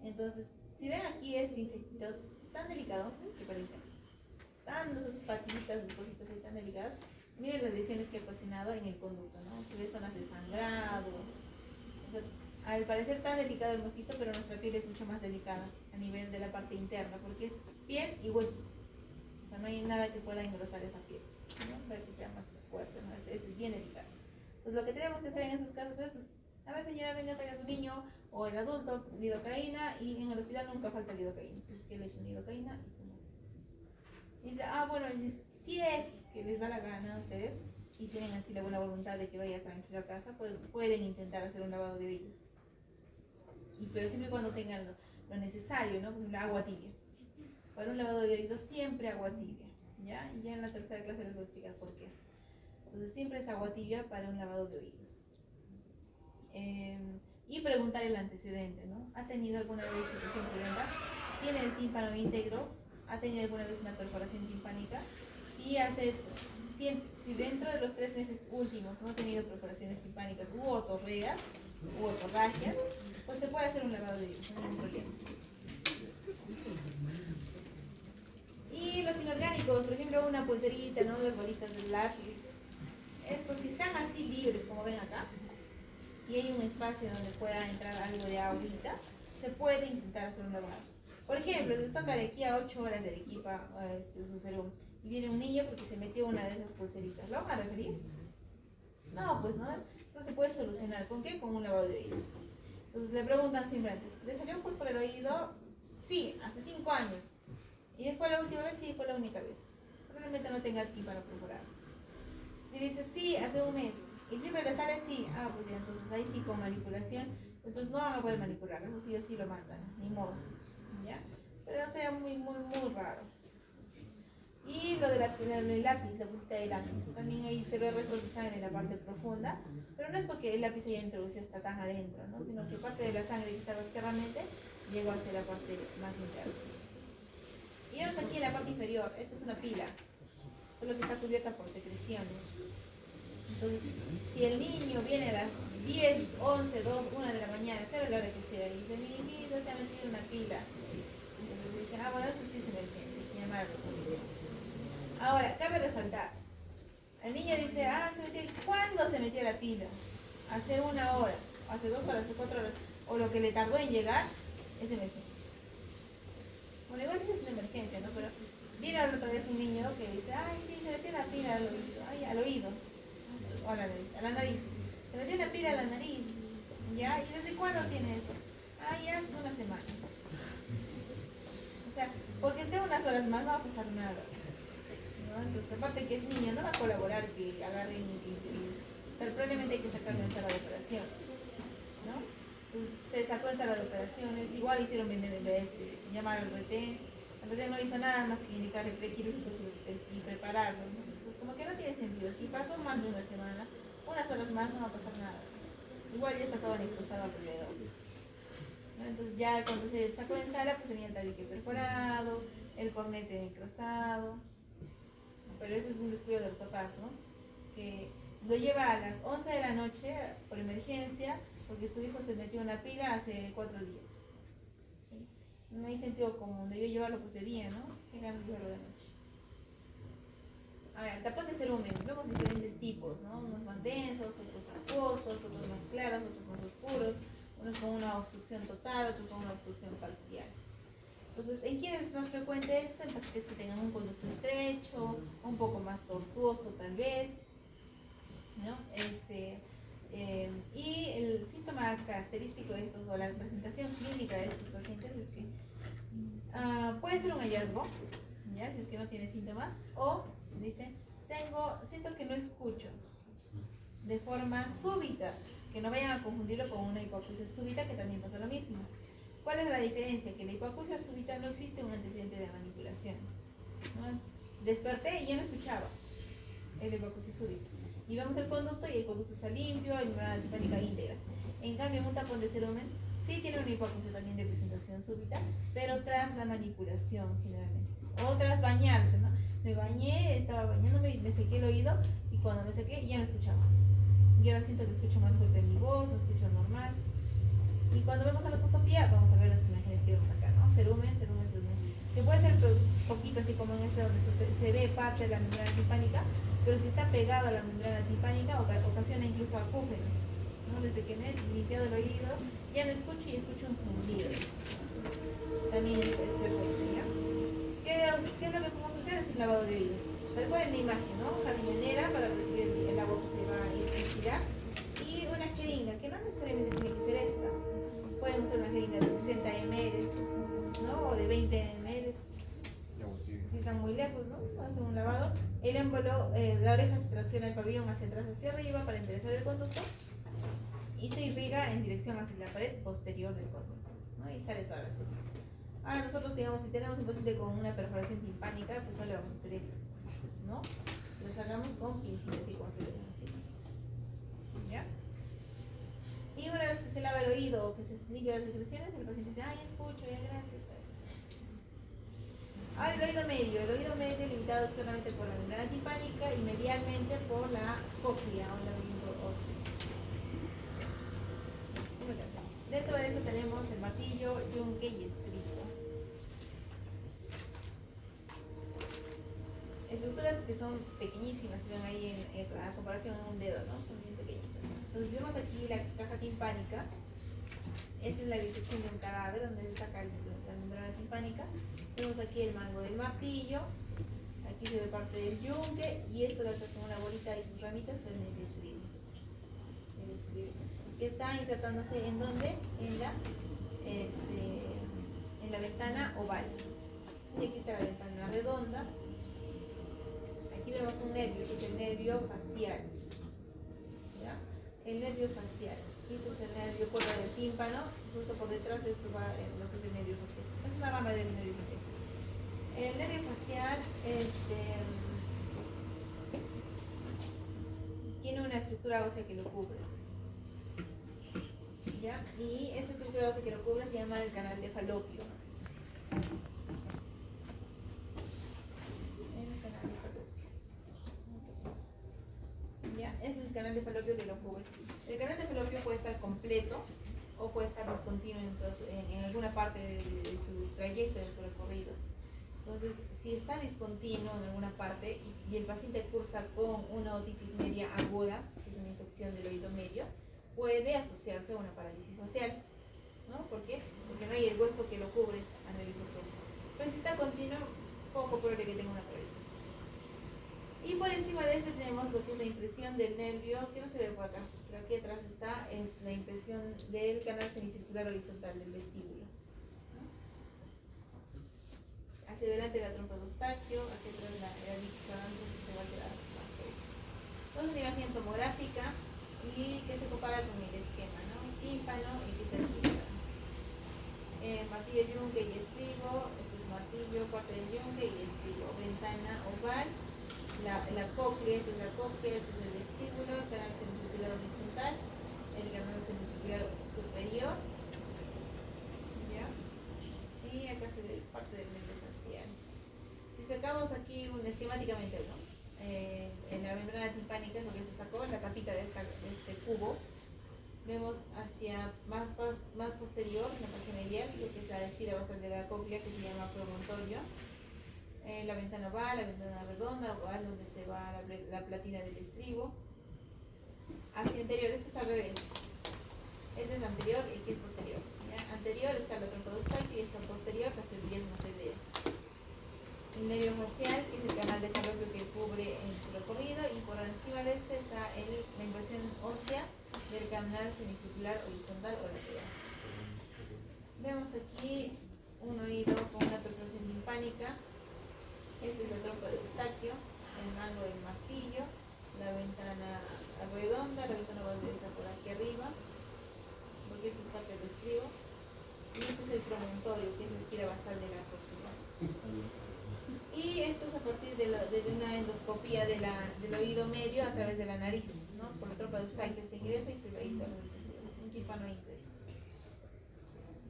Entonces, si ven aquí este insectito tan delicado, que parece, sus patitas, sus cositas ahí tan delicadas, miren las lesiones que ha ocasionado en el conducto, ¿no? Se ve zonas de sangrado. O sea, al parecer tan delicado el mosquito, pero nuestra piel es mucho más delicada a nivel de la parte interna, porque es piel y hueso. O sea, no hay nada que pueda engrosar esa piel, ¿no? Para que sea más fuerte, ¿no? Es bien delicado. Entonces, lo que tenemos que hacer en esos casos es, a ver, señora, venga, traiga a su niño o el adulto, lidocaína, y en el hospital nunca falta lidocaína. Entonces, que le echen lidocaína y se muere. Y dice, bueno, si es que les da la gana a ustedes y tienen así la buena voluntad de que vaya tranquilo a casa, pueden intentar hacer un lavado de oídos. Pero siempre y cuando tengan lo necesario, ¿no? Por ejemplo, agua tibia. Para un lavado de oídos, siempre agua tibia, ¿ya? Y ya en la tercera clase les voy a explicar por qué. Entonces, siempre es agua tibia para un lavado de oídos. Y preguntar el antecedente, ¿no? ¿Ha tenido alguna vez situación violenta? ¿Tiene el tímpano íntegro? ¿Ha tenido alguna vez una perforación timpánica? Si dentro de los 3 meses últimos no ha tenido perforaciones timpánicas u otorreas, u otorragias, pues se puede hacer un lavado de oídos, no hay ningún problema. Y los inorgánicos, por ejemplo, una pulserita, ¿no? Las bolitas del lápiz. Estos, si están así libres, como ven acá, y hay un espacio donde pueda entrar algo de agüita, se puede intentar hacer un lavado. Por ejemplo, les toca de aquí a 8 horas de Arequipa su serum, y viene un niño porque se metió una de esas pulseritas. ¿Lo van a referir? No, pues no. Eso se puede solucionar. ¿Con qué? Con un lavado de oídos. Entonces le preguntan siempre antes, ¿le salió un pus por el oído? Sí, hace 5 años. ¿Y fue la última vez? Sí, fue la única vez. Probablemente no tenga tímpano perforado. Si dice sí, hace un mes, y siempre le sale sí, pues ya, entonces ahí sí con manipulación, entonces no van a poder manipular, eso sí o sí lo mandan, ni modo, ¿ya? pero sería muy raro. Y lo de el lápiz, la puntita del lápiz, también ahí se ve restos de sangre en la parte profunda, pero no es porque el lápiz haya introducido hasta tan adentro, ¿no? Sino que parte de la sangre que estaba externamente llegó hacia la parte más interna. Y vemos aquí en la parte inferior, esta es una pila, solo que está cubierta por secreciones. Entonces, si el niño viene a las 10, 11, 2, 1 de la mañana, sea la hora que sea, y dice, mi vida se ha metido en una pila, entonces dicen, bueno, esto sí es emergencia, hay que llamar a la policía. Ahora, cabe resaltar, el niño dice, se metió, ¿cuándo se metió la pila? Hace 1 hora, hace 2 horas, hace 4 horas, o lo que le tardó en llegar, es emergencia. Bueno, igual sí es una emergencia, ¿no? Pero viene otra vez un niño que dice, sí, se metió la pila al oído, o a la nariz, se metió la pila a la nariz, ¿ya? ¿Y desde cuándo tiene eso? Ya hace 1 semana. O sea, porque esté unas horas más no va a pasar nada. ¿No? Entonces, aparte que es niño, no va a colaborar que agarren pero probablemente hay que sacarlo en sala de operaciones, ¿no? Entonces, se sacó en sala de operaciones, igual hicieron llamar al RT. El RT no hizo nada más que indicar el prequirúrgico y prepararlo, ¿no? Entonces, como que no tiene sentido. Si pasó más de 1 semana, unas horas más no va a pasar nada. Igual ya está todo necrosado alrededor. ¿No? Entonces, ya cuando se sacó en sala, pues tenía el tabique perforado, el cornete necrosado. Pero eso es un descuido de los papás, ¿no? Que lo lleva a las 11 de la noche por emergencia porque su hijo se metió en una pila hace 4 días. ¿Sí? No hay sentido común, debió llevarlo pues de día, ¿no? Qué ganas de llevarlo de noche. Ahora, el tapón de cerumen, vemos diferentes tipos, ¿no? Unos más densos, otros acuosos, otros más claros, otros más oscuros, unos con una obstrucción total, otros con una obstrucción parcial. Entonces, ¿en quién es más frecuente esto? En pacientes que tengan un conducto estrecho, un poco más tortuoso tal vez, ¿no? Y el síntoma característico de estos, o la presentación clínica de estos pacientes es que puede ser un hallazgo, ¿ya? Si es que no tiene síntomas, o dice, siento que no escucho de forma súbita, que no vayan a confundirlo con una hipoacusia súbita, que también pasa lo mismo. ¿Cuál es la diferencia? Que en la hipoacusia súbita no existe un antecedente de manipulación, ¿no? Desperté y ya no escuchaba el hipoacusia súbita. Y vemos el conducto y el conducto está limpio, hay membrana timpánica íntegra. En cambio, un tapón de cerumen sí tiene una hipoacusia también de presentación súbita, pero tras la manipulación generalmente. O tras bañarse, ¿no? Me bañé, estaba bañándome, me sequé el oído y cuando me sequé ya no escuchaba. Y ahora siento que escucho más fuerte mi voz, escucho normal. Y cuando vemos a la otoscopía, vamos a ver las imágenes que vamos acá, ¿no? Cerumen. Que puede ser poquito así como en este donde se ve parte de la membrana timpánica, pero si está pegado a la membrana timpánica ocasiona incluso acúfenos, ¿no? Desde que me he limpiado el oído, ya no escucho y escucho un zumbido. También es frecuente, ¿ya? ¿Qué es lo que podemos hacer? Es un lavado de oídos. Recuerden la imagen, ¿no? Una riñonera para recibir el agua que se va a inspirar y una jeringa, que no necesariamente tiene que ser esta. Pueden usar una jeringa de 60 ml, ¿no? O de 20 ml. Si están muy lejos, ¿no? Hacen un lavado. El émbolo, la oreja se tracciona el pabellón hacia atrás, hacia arriba para enderezar el conducto y se irriga en dirección hacia la pared posterior del conducto, ¿no? Y sale toda la sangre. Ahora nosotros, digamos, si tenemos un paciente con una perforación timpánica, pues no le vamos a hacer eso, ¿no? Lo sacamos con pincitas y con ¿ya? Y una vez que se lava el oído o que se limpia las secreciones, el paciente dice, ya escucho, ya gracias. Ahora el oído medio limitado externamente por la membrana timpánica y medialmente por la cóclea o laberinto óseo. Dentro de eso tenemos el martillo, yunque y estribo. Estructuras que son pequeñísimas, se ven ahí a comparación a un dedo, ¿no? Son bien pequeñitas. Entonces vemos aquí la caja timpánica. Esta es la disección de un cadáver donde se saca la membrana timpánica. Vemos aquí el mango del martillo. Aquí se ve parte del yunque y esto lo hace con una bolita y sus ramitas en el estribo. Que está insertándose en donde? En la ventana oval. Y aquí está la ventana redonda. Aquí vemos un nervio, que es el nervio facial. ¿Ya? El nervio facial. Y este es el nervio por del tímpano, justo por detrás de esto va lo que es el nervio facial. Es una rama del nervio facial. El nervio facial tiene una estructura ósea que lo cubre. ¿Ya? Y esta estructura ósea que lo cubre se llama el canal de Falopio. El canal de Falopio. ¿Ya? Ese es el canal de Falopio que lo cubre. El canal de Falopio puede estar completo o puede estar discontinuo en alguna parte de su trayecto, de su recorrido. Entonces, si está discontinuo en alguna parte y el paciente cursa con una otitis media aguda, que es una infección del oído medio, puede asociarse a una parálisis facial, ¿no? ¿Por qué? Porque no hay el hueso que lo cubre a nivel facial. Pero si está continuo, poco probable que tenga una parálisis. Y por encima de este tenemos lo que es la impresión del nervio, que no se ve por acá, pero aquí atrás está, es la impresión del canal semicircular horizontal del vestíbulo. Hacia adelante la trompa de Eustaquio, hacia atrás la dixoantes que se va a quedar más pequeña. Entonces, una imagen tomográfica y que se compara con el esquema, ¿no? Tímpano y que es el tímpano. Martillo, yunque y estribo, este es martillo, parte del yunque y estribo. Ventana oval, la cóclea, este es la cóclea, este es el vestíbulo, el canal semicircular horizontal, el canal semicircular superior, ¿ya? Y acá se ve parte del nervio facial. Si sacamos aquí esquemáticamente, ¿no? En la membrana timpánica es lo que se sacó, la tapita de este cubo. Vemos hacia más posterior, en la fase medial, lo que es la espira basal de la cóclea, que se llama promontorio. La ventana oval, la ventana redonda, oval, donde se va la platina del estribo. Hacia anterior, este es al revés. Este es anterior y aquí es posterior. ¿Ya? Anterior está la trompa de Eustaquio y esta posterior las vías motoideas. El nervio facial es el canal de Falopio que cubre en su recorrido y por encima de este está la impresión ósea del canal semicircular horizontal o lateral. Vemos aquí un oído con una perforación timpánica. Esta es la trompa de Eustaquio, el mango del martillo, la ventana redonda, la ventana oval está por aquí arriba, porque esta es parte del estribo. Y este es el promontorio, que es la espira basal de la cóclea. Y esto es a partir de una endoscopía del oído medio a través de la nariz, ¿no? Por la trompa de Eustaquio se ingresa y se ve ahí todos los sentidos, un tímpano íntegro.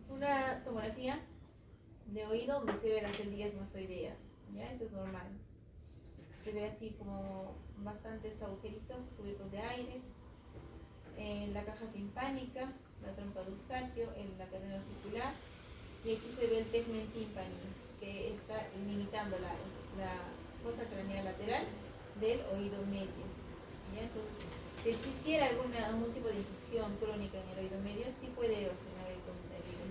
Una tomografía de oído donde se ven las celdillas mastoideas, ¿ya? Esto es normal. Se ve así como bastantes agujeritos cubiertos de aire. En la caja timpánica, la trompa de Eustaquio, en la cadena circular, y aquí se ve el tegmen timpani, que está limitando la fosa craneal lateral del oído medio. ¿Ya? Entonces, si existiera algún tipo de infección crónica en el oído medio, sí puede erosionar el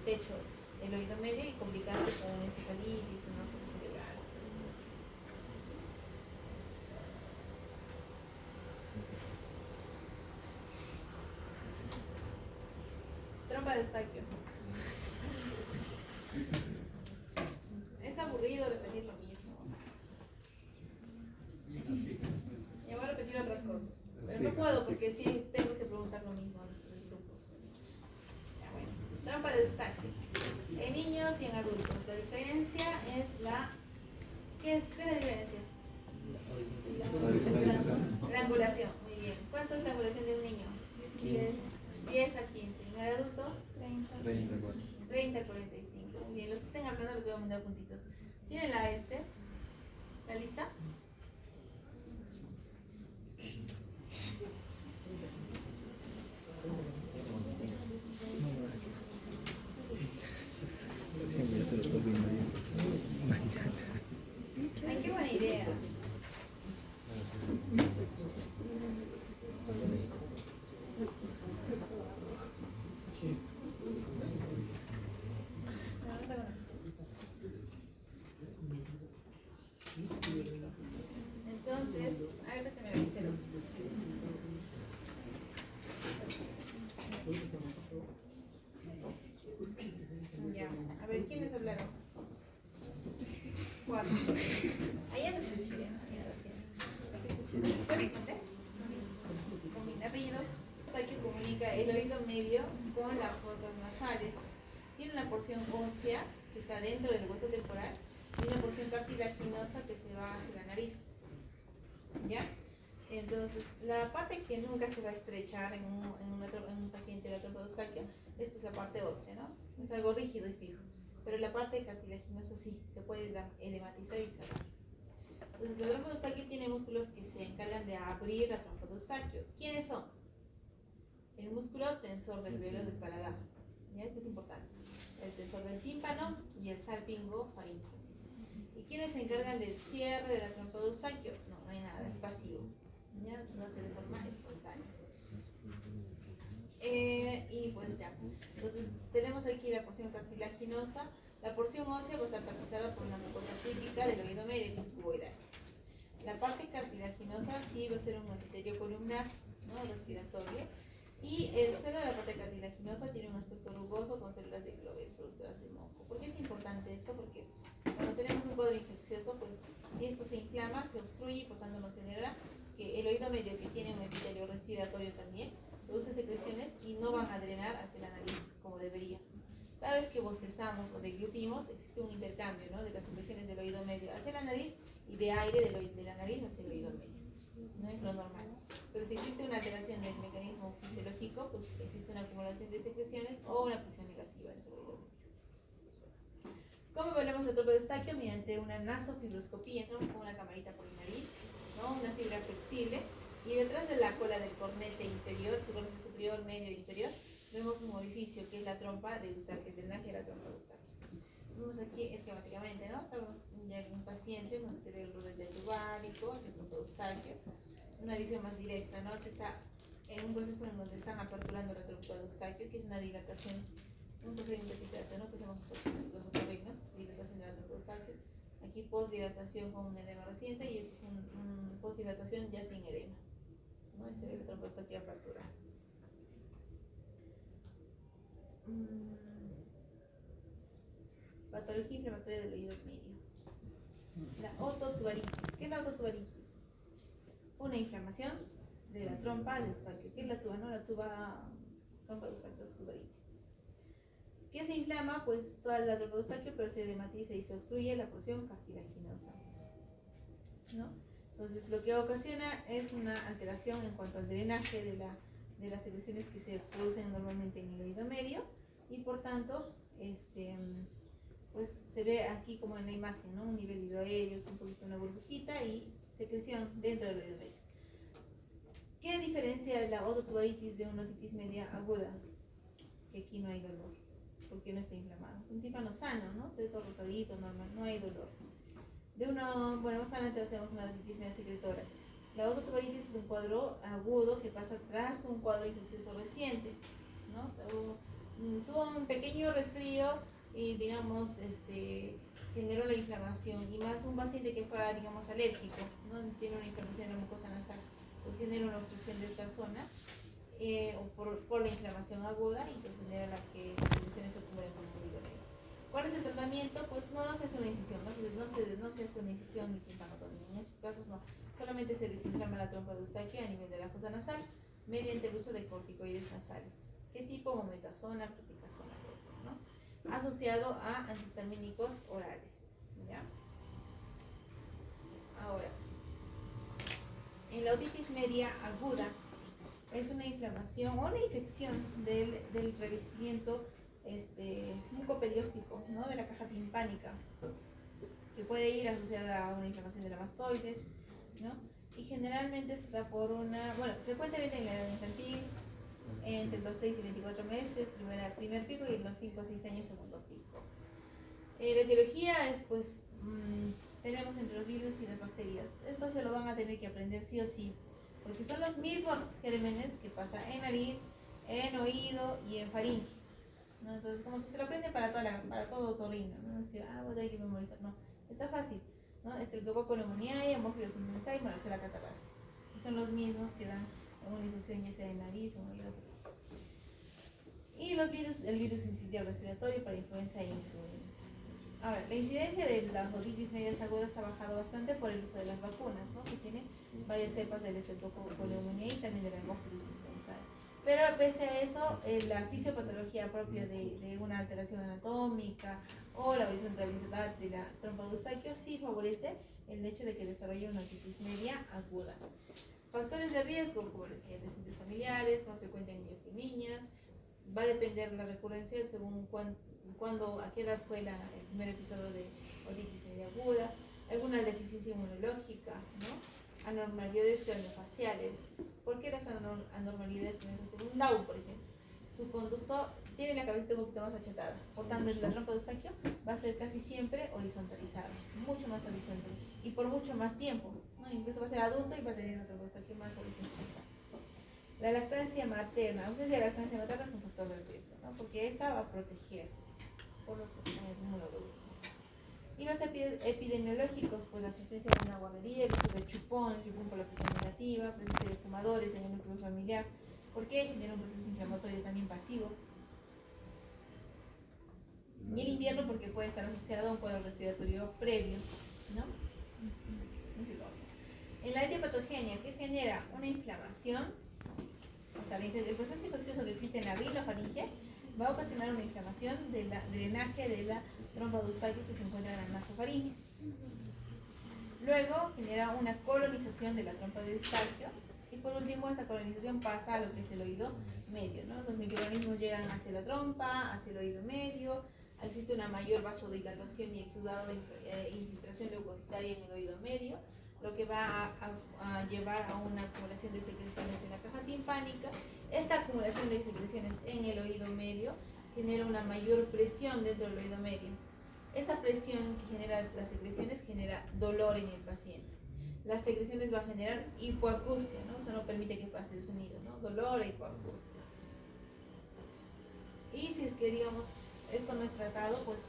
techo del oído medio y complicarse con una encefalitis, una osteosis cerebral. Trompa de Eustaquio. Es aburrido repetir lo mismo. Y voy a repetir otras cosas. Pero no puedo porque sí tengo que preguntar lo mismo a los tres grupos. Ya, bueno. Trompa de Eustaquio. En niños y en adultos. La diferencia es ¿Qué es la diferencia? La angulación. Muy bien. ¿Cuánto es la angulación de un niño? 10 a 15. ¿En el adulto? 30 a 45. Muy bien. Los que estén hablando les voy a mandar puntitos. ¿Tienen la ¿La lista? Siempre se lo estoy viendo yo. Mañana. Ay, qué buena idea. Entonces, a ver, préstame la lapicero. Ya, a ver, ¿quiénes hablaron? 4. Allá me escuché bien. ¿Puedes responder? Con mi apellido, Eustaquio comunica el oído medio con las fosas nasales. Tiene una porción ósea que está dentro del hueso temporal y una porción cartilaginosa que se va hacia la nariz. ¿Ya? Entonces, la parte que nunca se va a estrechar en un paciente de la trompa de Eustaquio es pues la parte ósea, ¿no? Es algo rígido y fijo. Pero la parte cartilaginosa sí, se puede edematizar y cerrar. Entonces, la trompa de Eustaquio tiene músculos que se encargan de abrir la trompa de Eustaquio. ¿Quiénes son? El músculo tensor del velo del paladar. ¿Ya? Esto es importante. El tensor del tímpano y el salpingo faríngeo. ¿Y quiénes se encargan del cierre de la trompa de Eustaquio? No hay nada, es pasivo. ¿Ya? No hace de forma espontánea. Y pues ya. Entonces, tenemos aquí la porción cartilaginosa. La porción ósea va a estar tapizada por una mucosa típica del oído medio, que es cuboidal. La parte cartilaginosa sí va a ser un epitelio columnar, ¿no? Respiratorio. Y el suelo de la parte cartilaginosa tiene un aspecto rugoso con células de Clover, productoras de moco. ¿Por qué es importante esto? Porque cuando tenemos un cuadro infeccioso, pues si esto se inflama, se obstruye y por tanto nos genera que el oído medio, que tiene un epitelio respiratorio también, produce secreciones y no van a drenar hacia la nariz como debería. Cada vez que bostezamos o deglutimos, existe un intercambio, ¿no? De las secreciones del oído medio hacia la nariz y de aire de la nariz hacia el oído medio. No es lo normal. Pero si existe una alteración del mecanismo fisiológico, pues existe una acumulación de secreciones o una presión negativa dentro del oído medio. ¿Cómo evaluamos la trompa de Eustaquio? Mediante una nasofibroscopía, ¿no? Con una camarita por la nariz, ¿no? Una fibra flexible, y detrás de la cola del cornete inferior, su cornete superior, medio e inferior, vemos un orificio que es la trompa de Eustaquio, el drenaje de la trompa de Eustaquio. Vemos aquí esquemáticamente, ¿no? Vemos ya un paciente donde se ve el rodete tubárico, el trompa de Eustaquio, una visión más directa, ¿no? Que está en un proceso en donde están aperturando la trompa de Eustaquio, que es una dilatación, un procedimiento que se hace, ¿no? Que hacemos los otorrinos, dilatación de la trompa de Eustaquio. Aquí postdilatación con un edema reciente y esto es un postdilatación ya sin edema, ¿no? Y se ve la trompa de Eustaquio aperturada. Patología inflamatoria del oído medio. La ototubaritis. ¿Qué es la ototubaritis? Una inflamación de la trompa de Eustaquio. ¿Qué es la tuba? No, la trompa de Eustaquio, tubaritis. ¿Qué se inflama? Pues toda la trompa de Eustaquio, pero se edematiza y se obstruye la porción cartilaginosa, ¿no? Entonces, lo que ocasiona es una alteración en cuanto al drenaje de las secreciones que se producen normalmente en el oído medio, y por tanto, pues se ve aquí como en la imagen, ¿no? Un nivel hidroaéreo, un poquito una burbujita y secreción dentro del oído medio. ¿Qué diferencia la ototubaritis de una otitis media aguda? Que aquí no hay dolor, porque no está inflamado. Es un tímpano sano, ¿no? Se ve todo rosadito, normal, no hay dolor. Bueno, más adelante hacemos una otitis media secretora. La ototubaritis es un cuadro agudo que pasa tras un cuadro infeccioso reciente, ¿no? Tuvo un pequeño resfrío y, digamos, generó la inflamación, y más un paciente que fue, digamos, alérgico, ¿no? Tiene una inflamación de la mucosa nasal, pues genera una obstrucción de esta zona, o por la inflamación aguda, y pues genera la que las secreciones se acumulen con el oído medio. ¿Cuál es el tratamiento? Pues no se hace una incisión, no se hace una incisión ni timpanotomía. En estos casos no, solamente se desinflama la trompa de Eustaquio a nivel de la fosa nasal mediante el uso de corticoides nasales. ¿Qué tipo? Mometasona, propicazona, ¿no? Asociado a antihistamínicos orales, ¿ya? Ahora, en la otitis media aguda es una inflamación o una infección del revestimiento mucoperióstico, ¿no? De la caja timpánica, que puede ir asociada a una inflamación de la mastoides, ¿no? Y generalmente se da por frecuentemente en la edad infantil, entre los 6 y 24 meses, primer pico, y en los 5 a 6 años, segundo pico. La etiología es, pues, tenemos entre los virus y las bacterias. Esto se lo van a tener que aprender sí o sí, porque son los mismos gérmenes que pasa en nariz, en oído y en faringe, ¿no? Entonces, como que se lo aprende para todo otorrino, ¿no? Es que, voy a tener que memorizar, no, está fácil, ¿no? Streptococcus pneumoniae, Haemophilus influenzae y Moraxella catarrhalis. Y son los mismos que dan una infección ya sea en nariz o en oído. Y el virus incisional respiratorio para influenza e influenza. Ahora, la incidencia de las otitis medias agudas ha bajado bastante por el uso de las vacunas, ¿no? Que tiene varias cepas del Streptococcus pneumoniae y también del Haemophilus influenzae. Pero pese a eso, la fisiopatología propia de una alteración anatómica o la horizontalidad de la trompa de Eustaquio sí favorece el hecho de que desarrolle una otitis media aguda. Factores de riesgo, como los antecedentes familiares, más frecuente en niños que niñas. Va a depender la recurrencia según a qué edad fue el primer episodio de otitis media aguda. Alguna deficiencia inmunológica, ¿no? Anormalidades craneofaciales. ¿Por qué las anormalidades craneofaciales? Un Down, por ejemplo. Su conducto tiene la cabecita un poquito más achatada. Por tanto, la trompa de Eustaquio va a ser casi siempre horizontalizada, mucho más horizontal y por mucho más tiempo, ¿no? Incluso va a ser adulto y va a tener una trompa de Eustaquio más horizontalizada. La lactancia materna, ausencia de lactancia materna es un factor de riesgo, ¿no? Porque esta va a proteger por los inmunoglóbulos. Y los epidemiológicos, pues la asistencia a una guardería, el uso de chupón por la presión negativa, presencia de fumadores en el núcleo familiar, porque genera un proceso inflamatorio también pasivo. Y el invierno porque puede estar asociado a un cuadro respiratorio previo, ¿no? En la etiopatogenia, que genera una inflamación, o sea, el proceso infeccioso que existe en la rinofaringe va a ocasionar una inflamación del drenaje de la trompa de Eustaquio que se encuentra en la nasofaringe. Luego genera una colonización de la trompa de Eustaquio y por último esa colonización pasa a lo que es el oído medio, ¿no? Los microorganismos llegan hacia la trompa, hacia el oído medio, existe una mayor vasodilatación y exudado e infiltración leucocitaria en el oído medio, lo que va a llevar a una acumulación de secreciones en la caja timpánica. Esta acumulación de secreciones en el oído medio genera una mayor presión dentro del oído medio. Esa presión que genera las secreciones genera dolor en el paciente. Las secreciones van a generar hipoacusia, ¿no? Eso no permite que pase el sonido, ¿no? Dolor e hipoacusia. Y si es que, digamos, esto no es tratado, pues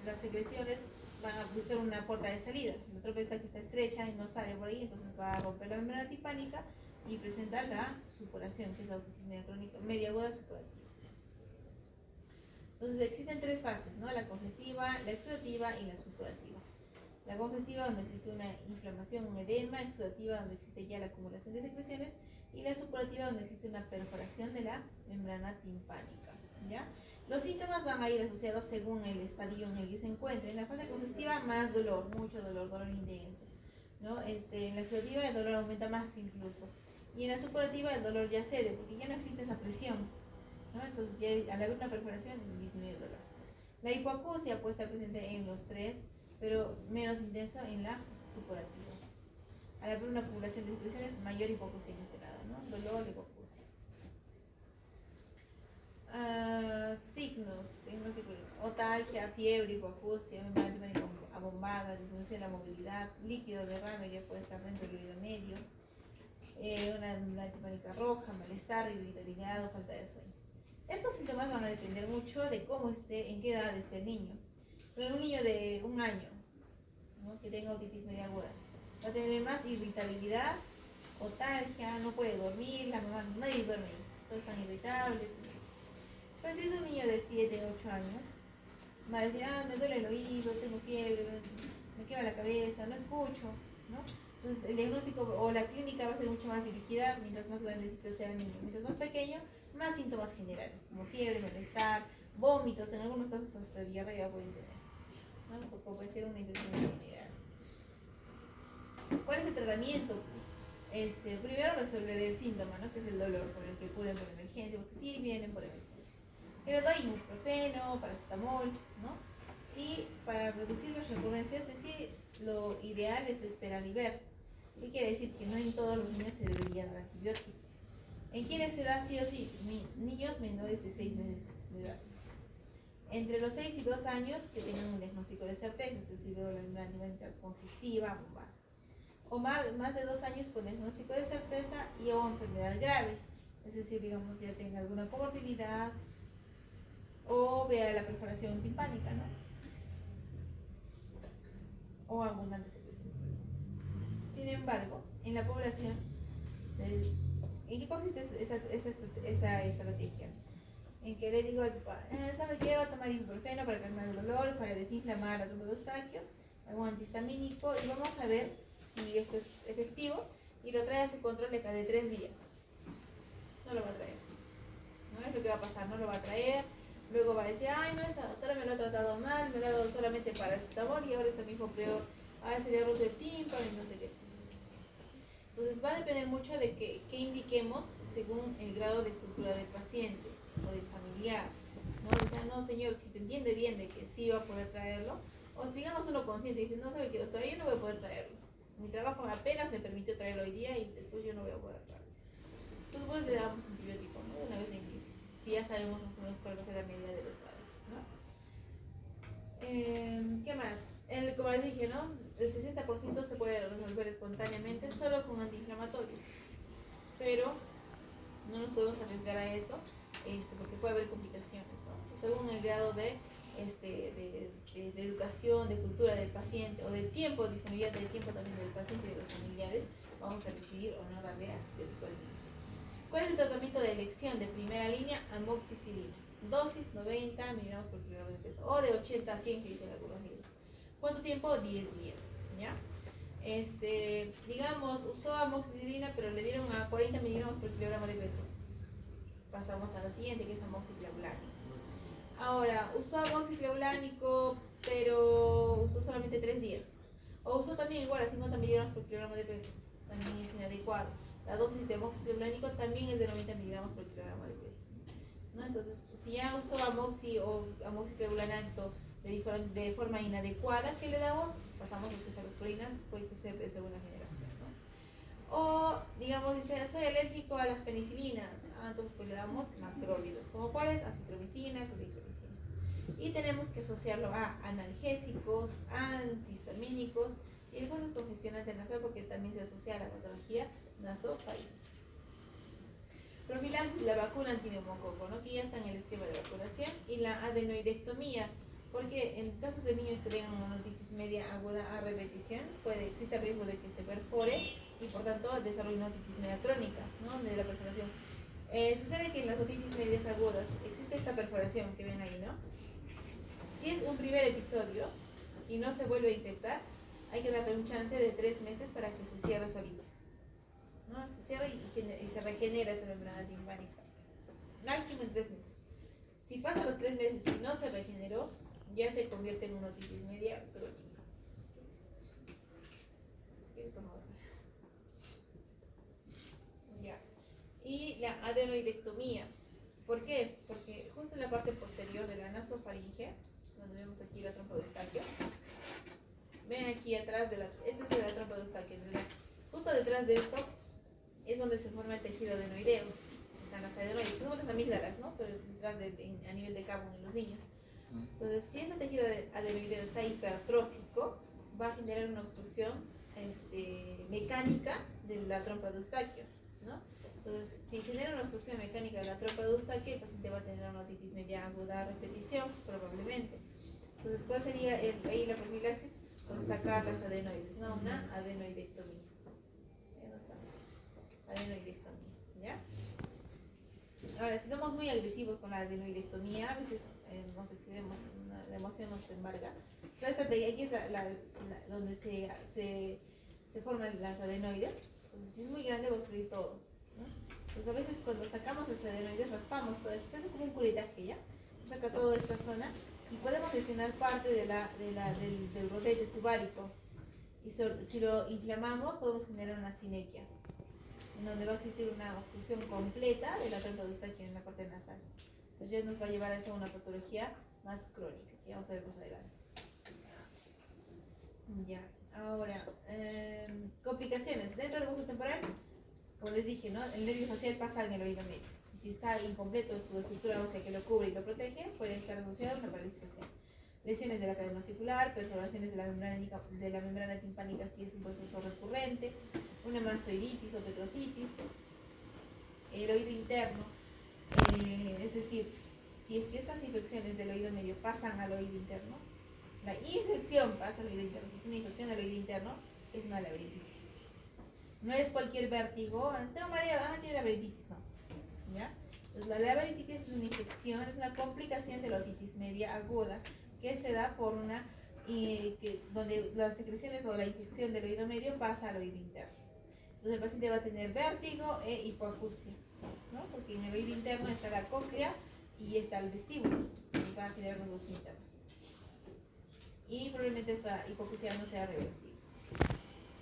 las secreciones van a buscar una puerta de salida. La trompa que está estrecha y no sale por ahí, entonces va a romper la membrana timpánica y presenta la supuración, que es la otitis media crónica, media aguda supurativa. Entonces existen tres fases, ¿no? La congestiva, la exudativa y la supurativa. La congestiva, donde existe una inflamación, un edema; exudativa, donde existe ya la acumulación de secreciones; y la supurativa, donde existe una perforación de la membrana timpánica, ¿ya? Los síntomas van a ir asociados según el estadio en el que se encuentre. En la fase congestiva, más dolor, mucho dolor, dolor intenso, ¿no? En la exudativa el dolor aumenta más incluso. Y en la supurativa el dolor ya cede, porque ya no existe esa presión, ¿no? Entonces ya al haber una perforación disminuye el dolor. La hipoacusia puede estar presente en los tres, pero menos intenso en la supurativa. Al haber una acumulación de secreciones, mayor hipoacusia en este lado, ¿no? Dolor, hipoacusia. Signos, diagnóstico: otalgia, fiebre, hipoacusia, membrana timpánica abombada, disminución de la movilidad, líquido derrame que puede estar dentro del oído medio, una membrana timpánica roja, malestar, irritabilidad o falta de sueño. Estos síntomas van a depender mucho de cómo esté, en qué edad esté el niño. Pero un niño de 1 año, ¿no?, que tenga otitis media aguda, va a tener más irritabilidad, otalgia, no puede dormir, la mamá, nadie duerme ahí, todos están irritables. Pues si es un niño de 7, 8 años, va a decir: me duele el oído, tengo fiebre, me quema la cabeza, no escucho, ¿no? Entonces el diagnóstico o la clínica va a ser mucho más dirigida mientras más grandecito sea el niño. Mientras más pequeño, más síntomas generales, como fiebre, malestar, vómitos, en algunos casos hasta diarrea pueden tener, ¿no? Porque puede ser una infección general. ¿Cuál es el tratamiento? Primero resolver el síntoma, ¿no?, que es el dolor, por el que acuden por emergencia, porque sí vienen por emergencia. Le doy ibuprofeno, paracetamol, ¿no? Y para reducir las recurrencias, es decir, lo ideal es esperar y ver. ¿Qué quiere decir? Que no en todos los niños se debería dar antibiótico. ¿En quiénes se da sí o sí? Niños menores de 6 meses de edad. Entre los 6 y 2 años que tengan un diagnóstico de certeza, es decir, la membrana timpánica congestiva, o más de 2 años con diagnóstico de certeza y o enfermedad grave, es decir, digamos, ya tenga alguna comorbilidad o vea la perforación timpánica, ¿no?, o abundante secreción. Sin embargo, en la población, ¿en qué consiste esta estrategia? En que le digo al papá: ¿sabe qué? Va a tomar ibuprofeno para calmar el dolor, para desinflamar la trompa de Eustaquio, algún antihistamínico, y vamos a ver si esto es efectivo, y lo trae a su control de cada 3 días. No lo va a traer. ¿no? Es lo que va a pasar, no lo va a traer. Luego va a decir, ay, no, esta doctora me lo ha tratado mal, me lo ha dado solamente paracetamol y ahora está mi hijo peor, ay, se le ha roto el tímpano y no sé qué. Entonces va a depender mucho de qué indiquemos según el grado de cultura del paciente o del familiar. ¿No? O sea, no, señor, si te entiende bien de que sí va a poder traerlo, o sigamos uno consciente y dice, no sabe que doctora, yo no voy a poder traerlo. Mi trabajo apenas me permitió traerlo hoy día y después yo no voy a poder traerlo. Entonces pues le damos antibiótico, ¿no? De una vez en crisis. Si ya sabemos más o menos cuál va a ser la medida de los cuadros, ¿no? ¿Qué más? Como les dije, ¿no? El 60% se puede resolver espontáneamente solo con antiinflamatorios. Pero no nos podemos arriesgar a eso porque puede haber complicaciones, ¿no? Según el grado de educación, de cultura del paciente o del tiempo, disponibilidad del tiempo también del paciente y de los familiares, vamos a decidir o no darle antibiótico al inicio. ¿Cuál es el tratamiento de elección de primera línea? Amoxicilina. Dosis 90 miligramos por kilogramo de peso o de 80 a 100 que dicen algunos libros. ¿Cuánto tiempo? 10 días, ¿ya? Digamos, usó amoxicilina pero le dieron a 40 miligramos por kilogramo de peso. Pasamos a la siguiente, que es amoxiclavulánico. Ahora, usó amoxiclavulánico pero usó solamente 3 días. O usó también igual a 50 miligramos por kilogramo de peso. También es inadecuado. La dosis de amoxiclavulánico también es de 90 miligramos por kilogramo de peso, ¿no? Entonces, si ya usó amoxi o amoxiclavulánico de forma inadecuada, ¿qué le damos? Pasamos a cefalosporinas, puede ser de segunda generación, ¿no? O, digamos, dice, soy alérgico a las penicilinas, entonces pues le damos macrólidos, como cuáles, acitromicina, cloricromicina. Y tenemos que asociarlo a analgésicos, antihistamínicos y algunos congestionantes nasal, porque también se asocia a la patología nasofaríngea. Profilaxis, la vacuna antineumococo, ¿no? Que ya está en el esquema de vacunación, y la adenoidectomía, porque en casos de niños que tengan una otitis media aguda a repetición, existe el riesgo de que se perfore y por tanto desarrolle una otitis media crónica, ¿no? De la perforación. Sucede que en las otitis medias agudas existe esta perforación que ven ahí, ¿no? Si es un primer episodio y no se vuelve a infectar, hay que darle un chance de 3 meses para que se cierre solito, ¿no? Se cierra y se regenera esa membrana timpánica. Máximo en 3 meses. Si pasan los 3 meses y no se regeneró, ya se convierte en una otitis media crónica. Ya. Y la adenoidectomía. ¿Por qué? Porque justo en la parte posterior de la nasofaringe, donde vemos aquí la trompa de Eustaquio, ven aquí atrás de esta es la trompa de Eustaquio, justo detrás de esto es donde se forma el tejido adenoideo. Están las adenoides, son las amígdalas, ¿no? Pero detrás a nivel de cabo en los niños. Entonces, si ese tejido adenoideo está hipertrófico, va a generar una obstrucción mecánica de la trompa de Eustaquio, ¿no? Entonces, si genera una obstrucción mecánica de la trompa de Eustaquio, el paciente va a tener una otitis media aguda a repetición, probablemente. Entonces, ¿cuál sería ahí la profilaxis? Pues sacar las adenoides, ¿no? Una adenoidectomía. Adenoidectomía, ¿ya? Ahora, si somos muy agresivos con la adenoidectomía, a veces nos excedemos, la emoción nos embarga. La estrategia aquí es donde se forman las adenoides. Entonces, si es muy grande, va a obstruir todo, ¿no? Pues a veces cuando sacamos los adenoides, raspamos todo eso, se hace como un curetaje, ¿ya? Saca toda esta zona y podemos lesionar parte del rodete tubárico. Y si lo inflamamos, podemos generar una sinequia, en donde va a existir una obstrucción completa de la trompa de Eustaquio en la parte nasal. Entonces ya nos va a llevar a eso una patología más crónica, que vamos a ver más adelante. Ya, ahora, complicaciones. Dentro del hueso temporal, como les dije, ¿no? El nervio facial pasa en el oído medio. Y si está incompleto su estructura ósea que lo cubre y lo protege, puede estar asociado a una parálisis facial. Lesiones de la cadena ocicular, perforaciones de la membrana timpánica si es un proceso recurrente, una mastoiditis o petrocitis, el oído interno, es decir, si es que estas infecciones del oído medio pasan al oído interno, la infección pasa al oído interno, si es una infección del oído interno, es una laberintitis. No es cualquier vértigo, tengo mareo, tiene laberintitis, no, ¿ya? Entonces la laberintitis es una infección, es una complicación de la otitis media aguda, que se da por donde las secreciones o la infección del oído medio pasa al oído interno. Entonces el paciente va a tener vértigo e hipoacusia. ¿no? Porque en el oído interno está la cóclea y está el vestíbulo, que va a generar los dos internos. Y probablemente esta hipoacusia no sea reversible.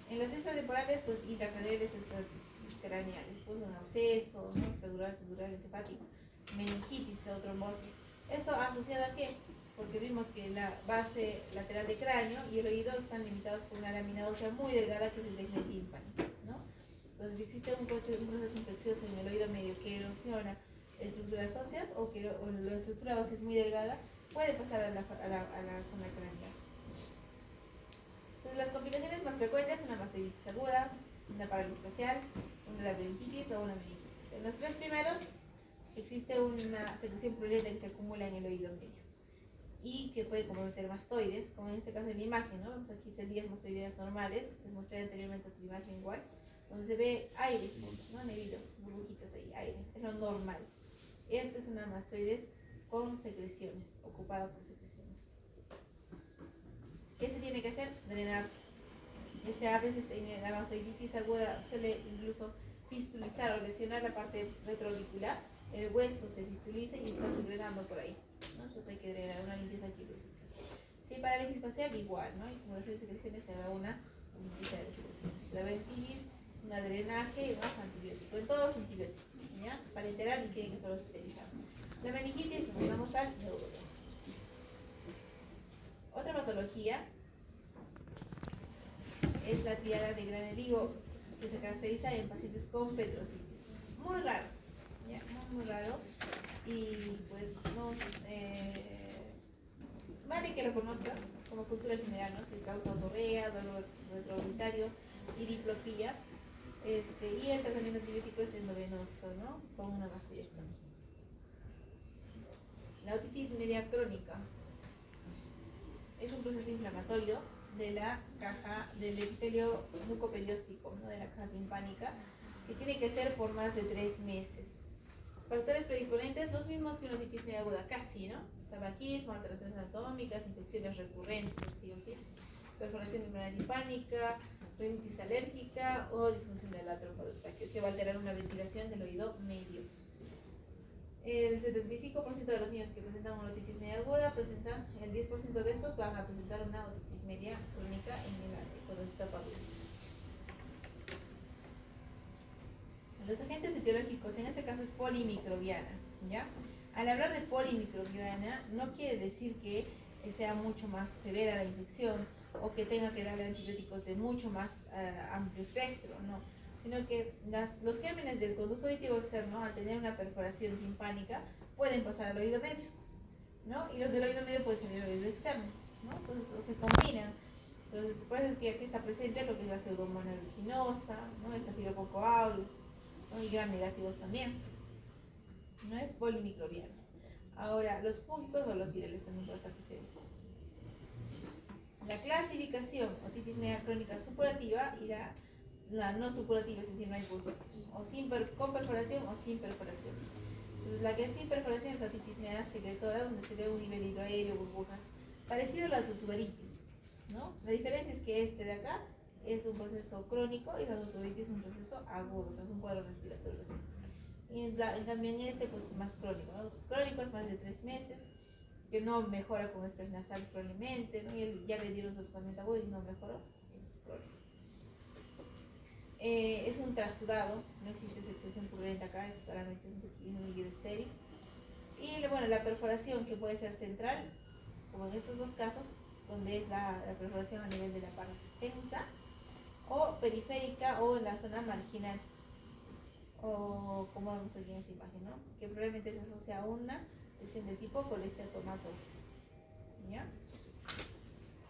En las extratemporales, pues intracraneales, extracraneales, pues un absceso, ¿no? Extradural, subdural, encefático, meningitis o trombosis. ¿Esto asociado a qué? Porque vimos que la base lateral de cráneo y el oído están limitados por una lámina ósea muy delgada que es el tejido tímpano, ¿no? Entonces, si existe un proceso infeccioso en el oído medio que erosiona estructuras óseas o que la estructura ósea es muy delgada, puede pasar a la zona craneal. Entonces, las complicaciones más frecuentes son una mastoiditis aguda, una parálisis facial, una laberingitis o una meningitis. En los tres primeros existe una secreción purulenta que se acumula en el oído medio y que puede comprometer mastoides, como en este caso en la imagen, ¿no? Vemos aquí 10 mastoides normales, les mostré anteriormente a tu imagen igual, donde se ve aire, ¿no? Negrito, burbujitas ahí, aire, es lo normal. Esta es una mastoides con secreciones, ocupada por secreciones. ¿Qué se tiene que hacer? Drenar. A veces en la mastoiditis aguda suele incluso fistulizar o lesionar la parte retroauricular, el hueso se fistuliza y está secretando por ahí, ¿no? Entonces hay que drenar, una limpieza quirúrgica. Si hay parálisis facial, igual, ¿no? Y como de secreciones se da una limpieza de secreciones. La meningitis, un drenaje y más antibiótico. En todos antibióticos, ¿ya? Parenteral y tienen que ser hospitalizados. La meningitis, nos vamos al neurólogo. Otra patología es la triada de Grane-Digo, que se caracteriza en pacientes con petrositis. Muy raro, ¿ya? Muy raro. Y pues no, vale que lo conozca como cultura general, ¿no? Que causa otorrea, dolor retroauriculario y diplopía. Y el tratamiento antibiótico es endovenoso, ¿no? Con una vasectomía. La otitis media crónica es un proceso inflamatorio de la caja del epitelio mucoperióstico, ¿no? De la caja timpánica, que tiene que ser por más de 3 meses. Factores predisponentes, los mismos que una otitis media aguda, casi, ¿no? Tabaquismo, alteraciones anatómicas, infecciones recurrentes, sí o sí, perforación membrana timpánica, rinitis alérgica o disfunción del atrio eustaquio, que va a alterar una ventilación del oído medio. El 75% de los niños que presentan una otitis media aguda presentan, el 10% de estos van a presentar una otitis media crónica en el cuando se está aguda. Los agentes etiológicos, en este caso es polimicrobiana, ¿ya? Al hablar de polimicrobiana, no quiere decir que sea mucho más severa la infección o que tenga que darle antibióticos de mucho más amplio espectro, no. Sino que los gérmenes del conducto auditivo externo, al tener una perforación timpánica, pueden pasar al oído medio, ¿no? Y los del oído medio pueden salir al oído externo, ¿no? Entonces, o se combinan. Entonces, por eso es que aquí está presente lo que es la pseudomonas aeruginosa, ¿no? Staphylococcus aureus, ¿no? Y gram negativos también. No es polimicrobiano. Ahora, los fúngicos o los virales también pueden estar presentes. La clasificación, otitis media crónica supurativa y la no supurativa, es decir, no hay pus, o con perforación o sin perforación. Entonces, la que es sin perforación es la otitis media secretora, donde se ve un nivel hidroaéreo, burbujas, parecido a la tutuberitis, ¿no? La diferencia es que este de acá es un proceso crónico y la tutuberitis es un proceso agudo, entonces un cuadro respiratorio así. Y en cambio en este pues más crónico, ¿no? Crónico es más de 3 meses, que no mejora con sprays nasales probablemente, ¿no? Y ya le dieron su tratamiento agudo y no mejoró, es crónico. Es un trasudado, no existe secreción purulenta acá, es solamente un líquido estéril. Y bueno, la perforación que puede ser central, como en estos dos casos, donde es la perforación a nivel de la pars tensa, o periférica o en la zona marginal, o como vemos aquí en esta imagen, ¿no? Que probablemente se asocia a una lesión de tipo colesteatomatosa, ¿ya?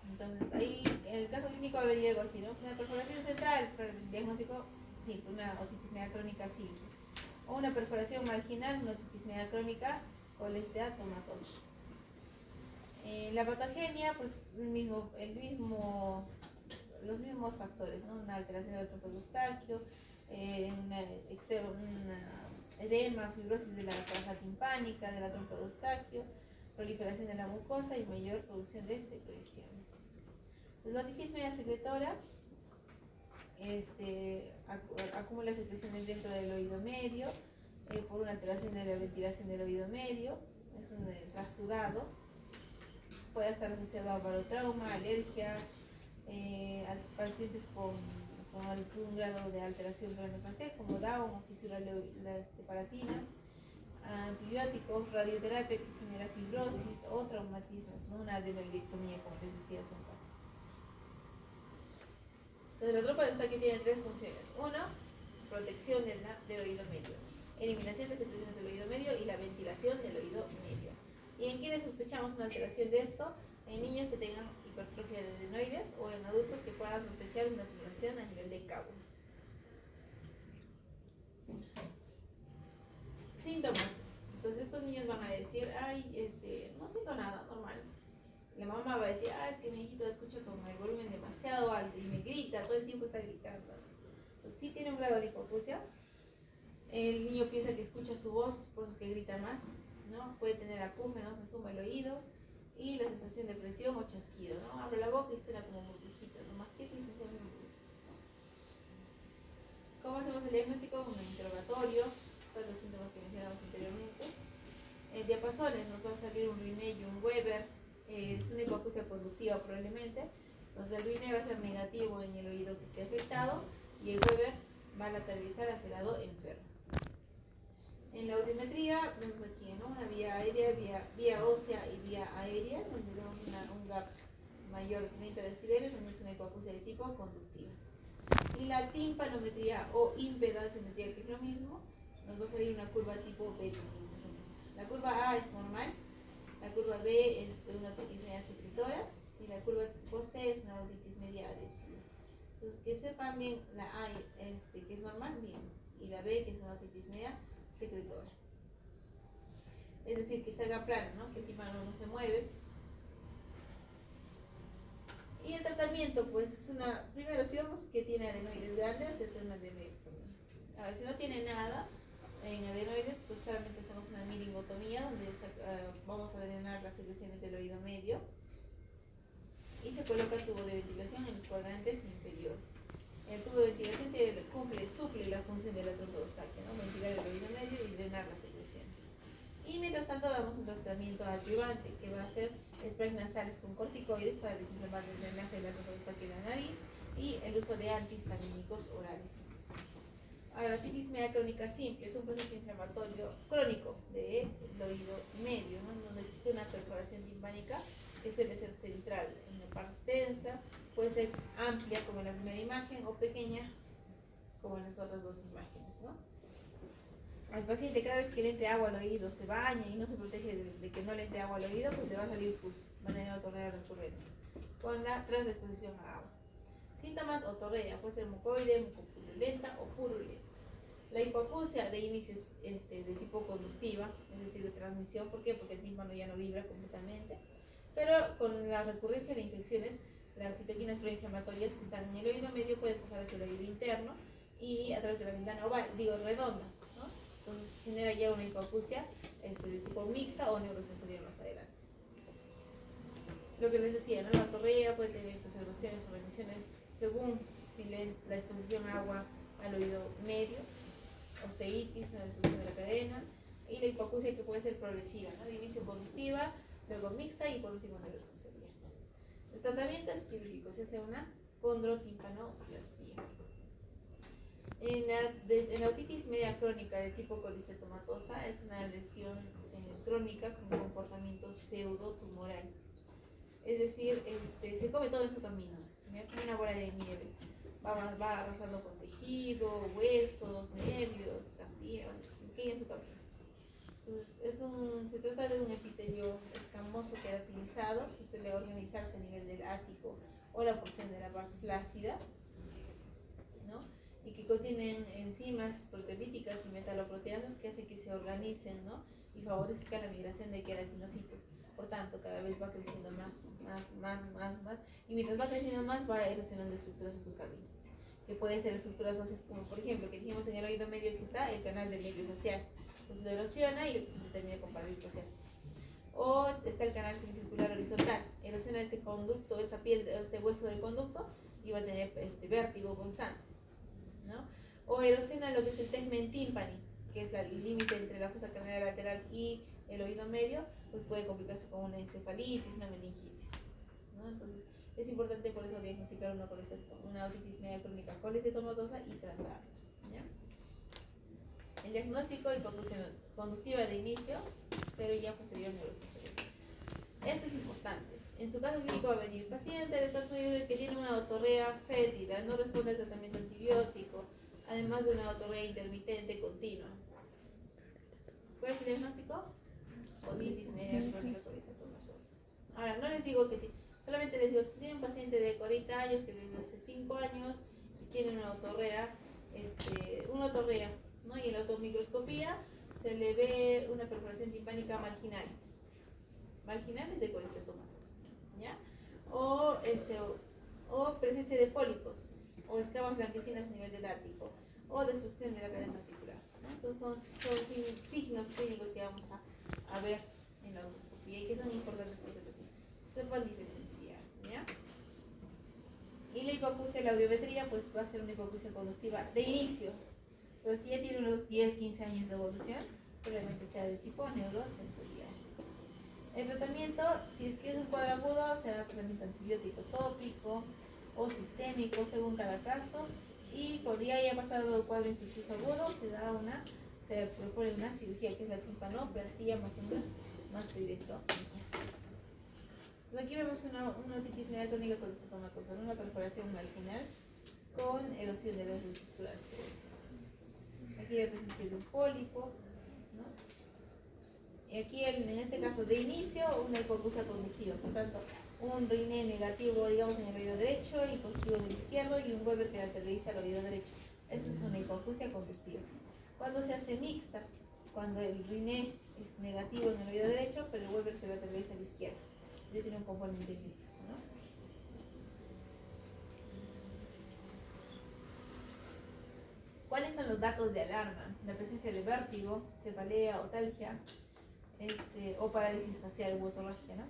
Entonces ahí el caso clínico va a venir algo así, ¿no? Una perforación central, pero el diagnóstico, sí, una otitis media crónica simple. O una perforación marginal, una otitis media crónica colesteatomatosa. La patogenia, pues los mismos factores, ¿no? Una alteración del trombo eustaquio, una edema, fibrosis de la caja timpánica, de la trompa de eustaquio, proliferación de la mucosa y mayor producción de secreciones. La otitis media secretora acumula secreciones dentro del oído medio, por una alteración de la ventilación del oído medio, es un trasudado, puede estar asociado a barotrauma, alergias, a pacientes con algún grado de alteración craneofacial como Down o fisura palatina, antibióticos, radioterapia que genera fibrosis o traumatismos, ¿no? Una adenoidectomía, como les decía hace un rato. Entonces, la trompa de Eustaquio tiene tres funciones. Uno, protección del oído medio, eliminación de secreciones del oído medio y la ventilación del oído medio. ¿Y en quienes sospechamos una alteración de esto? En niños que tengan hipertrofia de adenoides o en adultos que puedan sospechar una alteración a nivel de cabo. Síntomas. Entonces estos niños van a decir, ay, no siento nada, normal. La mamá va a decir, es que mi hijito escucha con el volumen demasiado alto y me grita, todo el tiempo está gritando. Entonces sí tiene un grado de hipoacusia. El niño piensa que escucha su voz, por eso es que grita más, ¿no? Puede tener acúfenos, me suma el oído y la sensación de presión o chasquido, ¿no? Abre la boca y suena como burbujitas, ¿no? Mastica y se ponen burbujitas, ¿no? ¿Cómo hacemos el diagnóstico? Un interrogatorio, todos los síntomas que mencionamos anteriormente. Diapasones, nos va a salir un Rinne y un Weber, es una hipoacusia conductiva probablemente. Entonces el Rinne va a ser negativo en el oído que esté afectado y el Weber va a lateralizar hacia el lado enfermo. En la audiometría vemos aquí, ¿no? Una vía aérea, vía ósea y vía aérea, donde vemos un gap mayor de 30 decibeles, donde es una hipoacusia de tipo conductiva. Y la timpanometría o impedanciometría, que es lo mismo, nos va a salir una curva tipo B. La curva A es normal, la curva B es de una otitis media secretora y la curva tipo C es una otitis media adhesiva. Entonces, que sepan bien la A que es normal, bien, y la B que es una otitis media secretora. Es decir, que salga plano, ¿no? Que el tímpano no se mueve. Y el tratamiento, pues, primero, si vemos que tiene adenoides grandes, se hace una adenoidectomía. Ahora, si no tiene nada en adenoides, pues solamente hacemos una miringotomía, donde vamos a drenar las secreciones del oído medio y se coloca el tubo de ventilación en los cuadrantes inferiores. El tubo de ventilación suple la función de la trompa de Eustaquio, ¿no? Ventilar el oído medio y drenar las secreciones. Y mientras tanto damos un tratamiento adyuvante que va a ser sprays nasales con corticoides para desinflamar el drenaje de la trompa de Eustaquio en la nariz y el uso de antihistamínicos orales. Ahora, la otitis media crónica simple es un proceso inflamatorio crónico del oído medio, ¿no? Donde existe una perforación timpánica que suele ser central en la parte extensa, puede ser amplia como en la primera imagen o pequeña como en las otras dos imágenes, ¿no? Al paciente, cada vez que le entre agua al oído, se baña y no se protege de que no le entre agua al oído, pues le va a salir pus, va a tener otorrea recurrente con la transexposición a agua. Síntomas: otorrea, puede ser mucoide, mucopurulenta o purulenta. La hipoacusia de inicio es de tipo conductiva, es decir, de transmisión. ¿Por qué? Porque el tímpano ya no vibra completamente. Pero con la recurrencia de infecciones, las citoquinas proinflamatorias que están en el oído medio pueden pasar hacia el oído interno y a través de la ventana oval, redonda, ¿no? Entonces genera ya una hipoacusia de tipo mixta o neurosensorial más adelante. Lo que les decía, ¿no? La otorrea puede tener exacerbaciones o remisiones según si la exposición a agua al oído medio, osteitis, una destrucción de la cadena, y la hipoacusia que puede ser progresiva, ¿no? De inicio conductiva, luego mixta y por último neurosensorial. El tratamiento es quirúrgico, se hace una condrotimpanoplastia. En la otitis media crónica de tipo colistetomatosa es una lesión crónica con comportamiento pseudotumoral. Es decir, se come todo en su camino, ¿ya? Como una bola de nieve. Va arrasando con tejido, huesos, nervios, cartílagos, pequeño en su camino. Entonces, se trata de un epitelio escamoso queratinizado que suele organizarse a nivel del ático o la porción de la pars flácida, ¿no? Y que contienen enzimas proteolíticas y metaloproteasas que hacen que se organicen, ¿no? Y favorezcan la migración de queratinocitos. Por tanto, cada vez va creciendo más, y mientras va creciendo más, va erosionando estructuras de su camino, que pueden ser estructuras óseas como, por ejemplo, que dijimos en el oído medio que está el canal del nervio facial, pues lo erosiona y se determina con parálisis facial. O está el canal semicircular horizontal, erosiona este conducto, esa piel, este hueso del conducto, y va a tener vértigo constante, ¿no? O erosiona lo que es el tegmen timpani, que es el límite entre la fosa craneal lateral y el oído medio, pues puede complicarse con una encefalitis, una meningitis, ¿no? Entonces es importante por eso diagnosticar una otitis media crónica colestetomatosa y tratarla, ¿ya? El diagnóstico y conducción conductiva de inicio, pero ya posterior neurosis cerebral. Esto es importante. En su caso clínico va a venir paciente de tal medio que tiene una otorrea fétida, no responde al tratamiento antibiótico, además de una otorrea intermitente continua. ¿Cuál es el diagnóstico? Otitis media crónica colestetomatosa. Ahora, no les digo que solamente les digo que tiene un paciente de 40 años que desde hace 5 años tiene una otorrea, ¿no? Y en la automicroscopía se le ve una perforación timpánica marginal. Marginales de colestetomatosa, ¿ya? O presencia de pólipos, o escamas blanquecinas a nivel del ático, o destrucción de la cadena circular, ¿no? Entonces son signos clínicos que vamos a ver en la endoscopía y que son importantes porque se pueden diferenciar, ¿ya? Y la hipoacusia, la audiometría, pues va a ser una hipoacusia conductiva de inicio, pero si ya tiene unos 10-15 años de evolución, probablemente sea de tipo neurosensorial. El tratamiento, si es que es un cuadro agudo, se da tratamiento antibiótico tópico o sistémico según cada caso, y cuando ya haya pasado el cuadro infeccioso agudo, se propone una cirugía que es la timpanoplastia más una mastoidectomía. Entonces aquí vemos una otitis media crónica colestetomatosa, una perforación marginal con erosión de las estructuras óseas. Aquí hay presencia de un pólipo, ¿no? Y aquí en este caso de inicio una hipoacusia conductiva, por tanto un Riné negativo, digamos, en el oído derecho y positivo en el izquierdo, y un Weber que lateraliza al oído derecho. Eso es una hipoacusia conductiva. Cuando se hace mixta, cuando el Riné es negativo en el oído derecho, pero el Weber se lateraliza al izquierdo, ya tiene un componente mixto, ¿no? ¿Cuáles son los datos de alarma? La presencia de vértigo, cefalea, otalgia, o parálisis facial u otorragia, ¿no?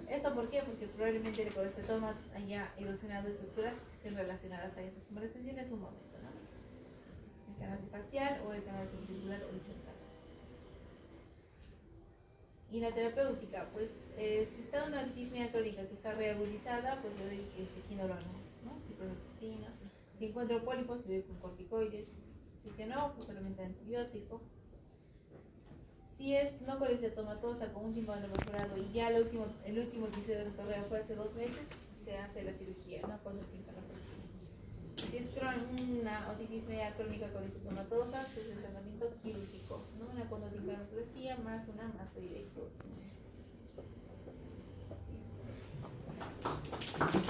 ¿Esto por qué? Porque probablemente el colestetoma haya erosionado estructuras que estén relacionadas a estas, como les mencioné en un momento, ¿no? El canal facial o el canal semicircular horizontal. Y la terapéutica, pues si está una otitis media crónica que está reagudizada, pues le doy quinolonas, ¿no? Ciprofloxacina. Si encuentro pólipos, le doy con corticoides. Si que no, pues solamente antibiótico. Si es no colestetomatosa con un tímpano perforado y ya el último episodio de otorrea fue hace 2 meses, se hace la cirugía, ¿no? Con el tímpano perforado. Si es una otitis media crónica colestetomatosa, se hace el tratamiento quirúrgico, ¿no? Una condotimpanoplastia más una mastoidectomía.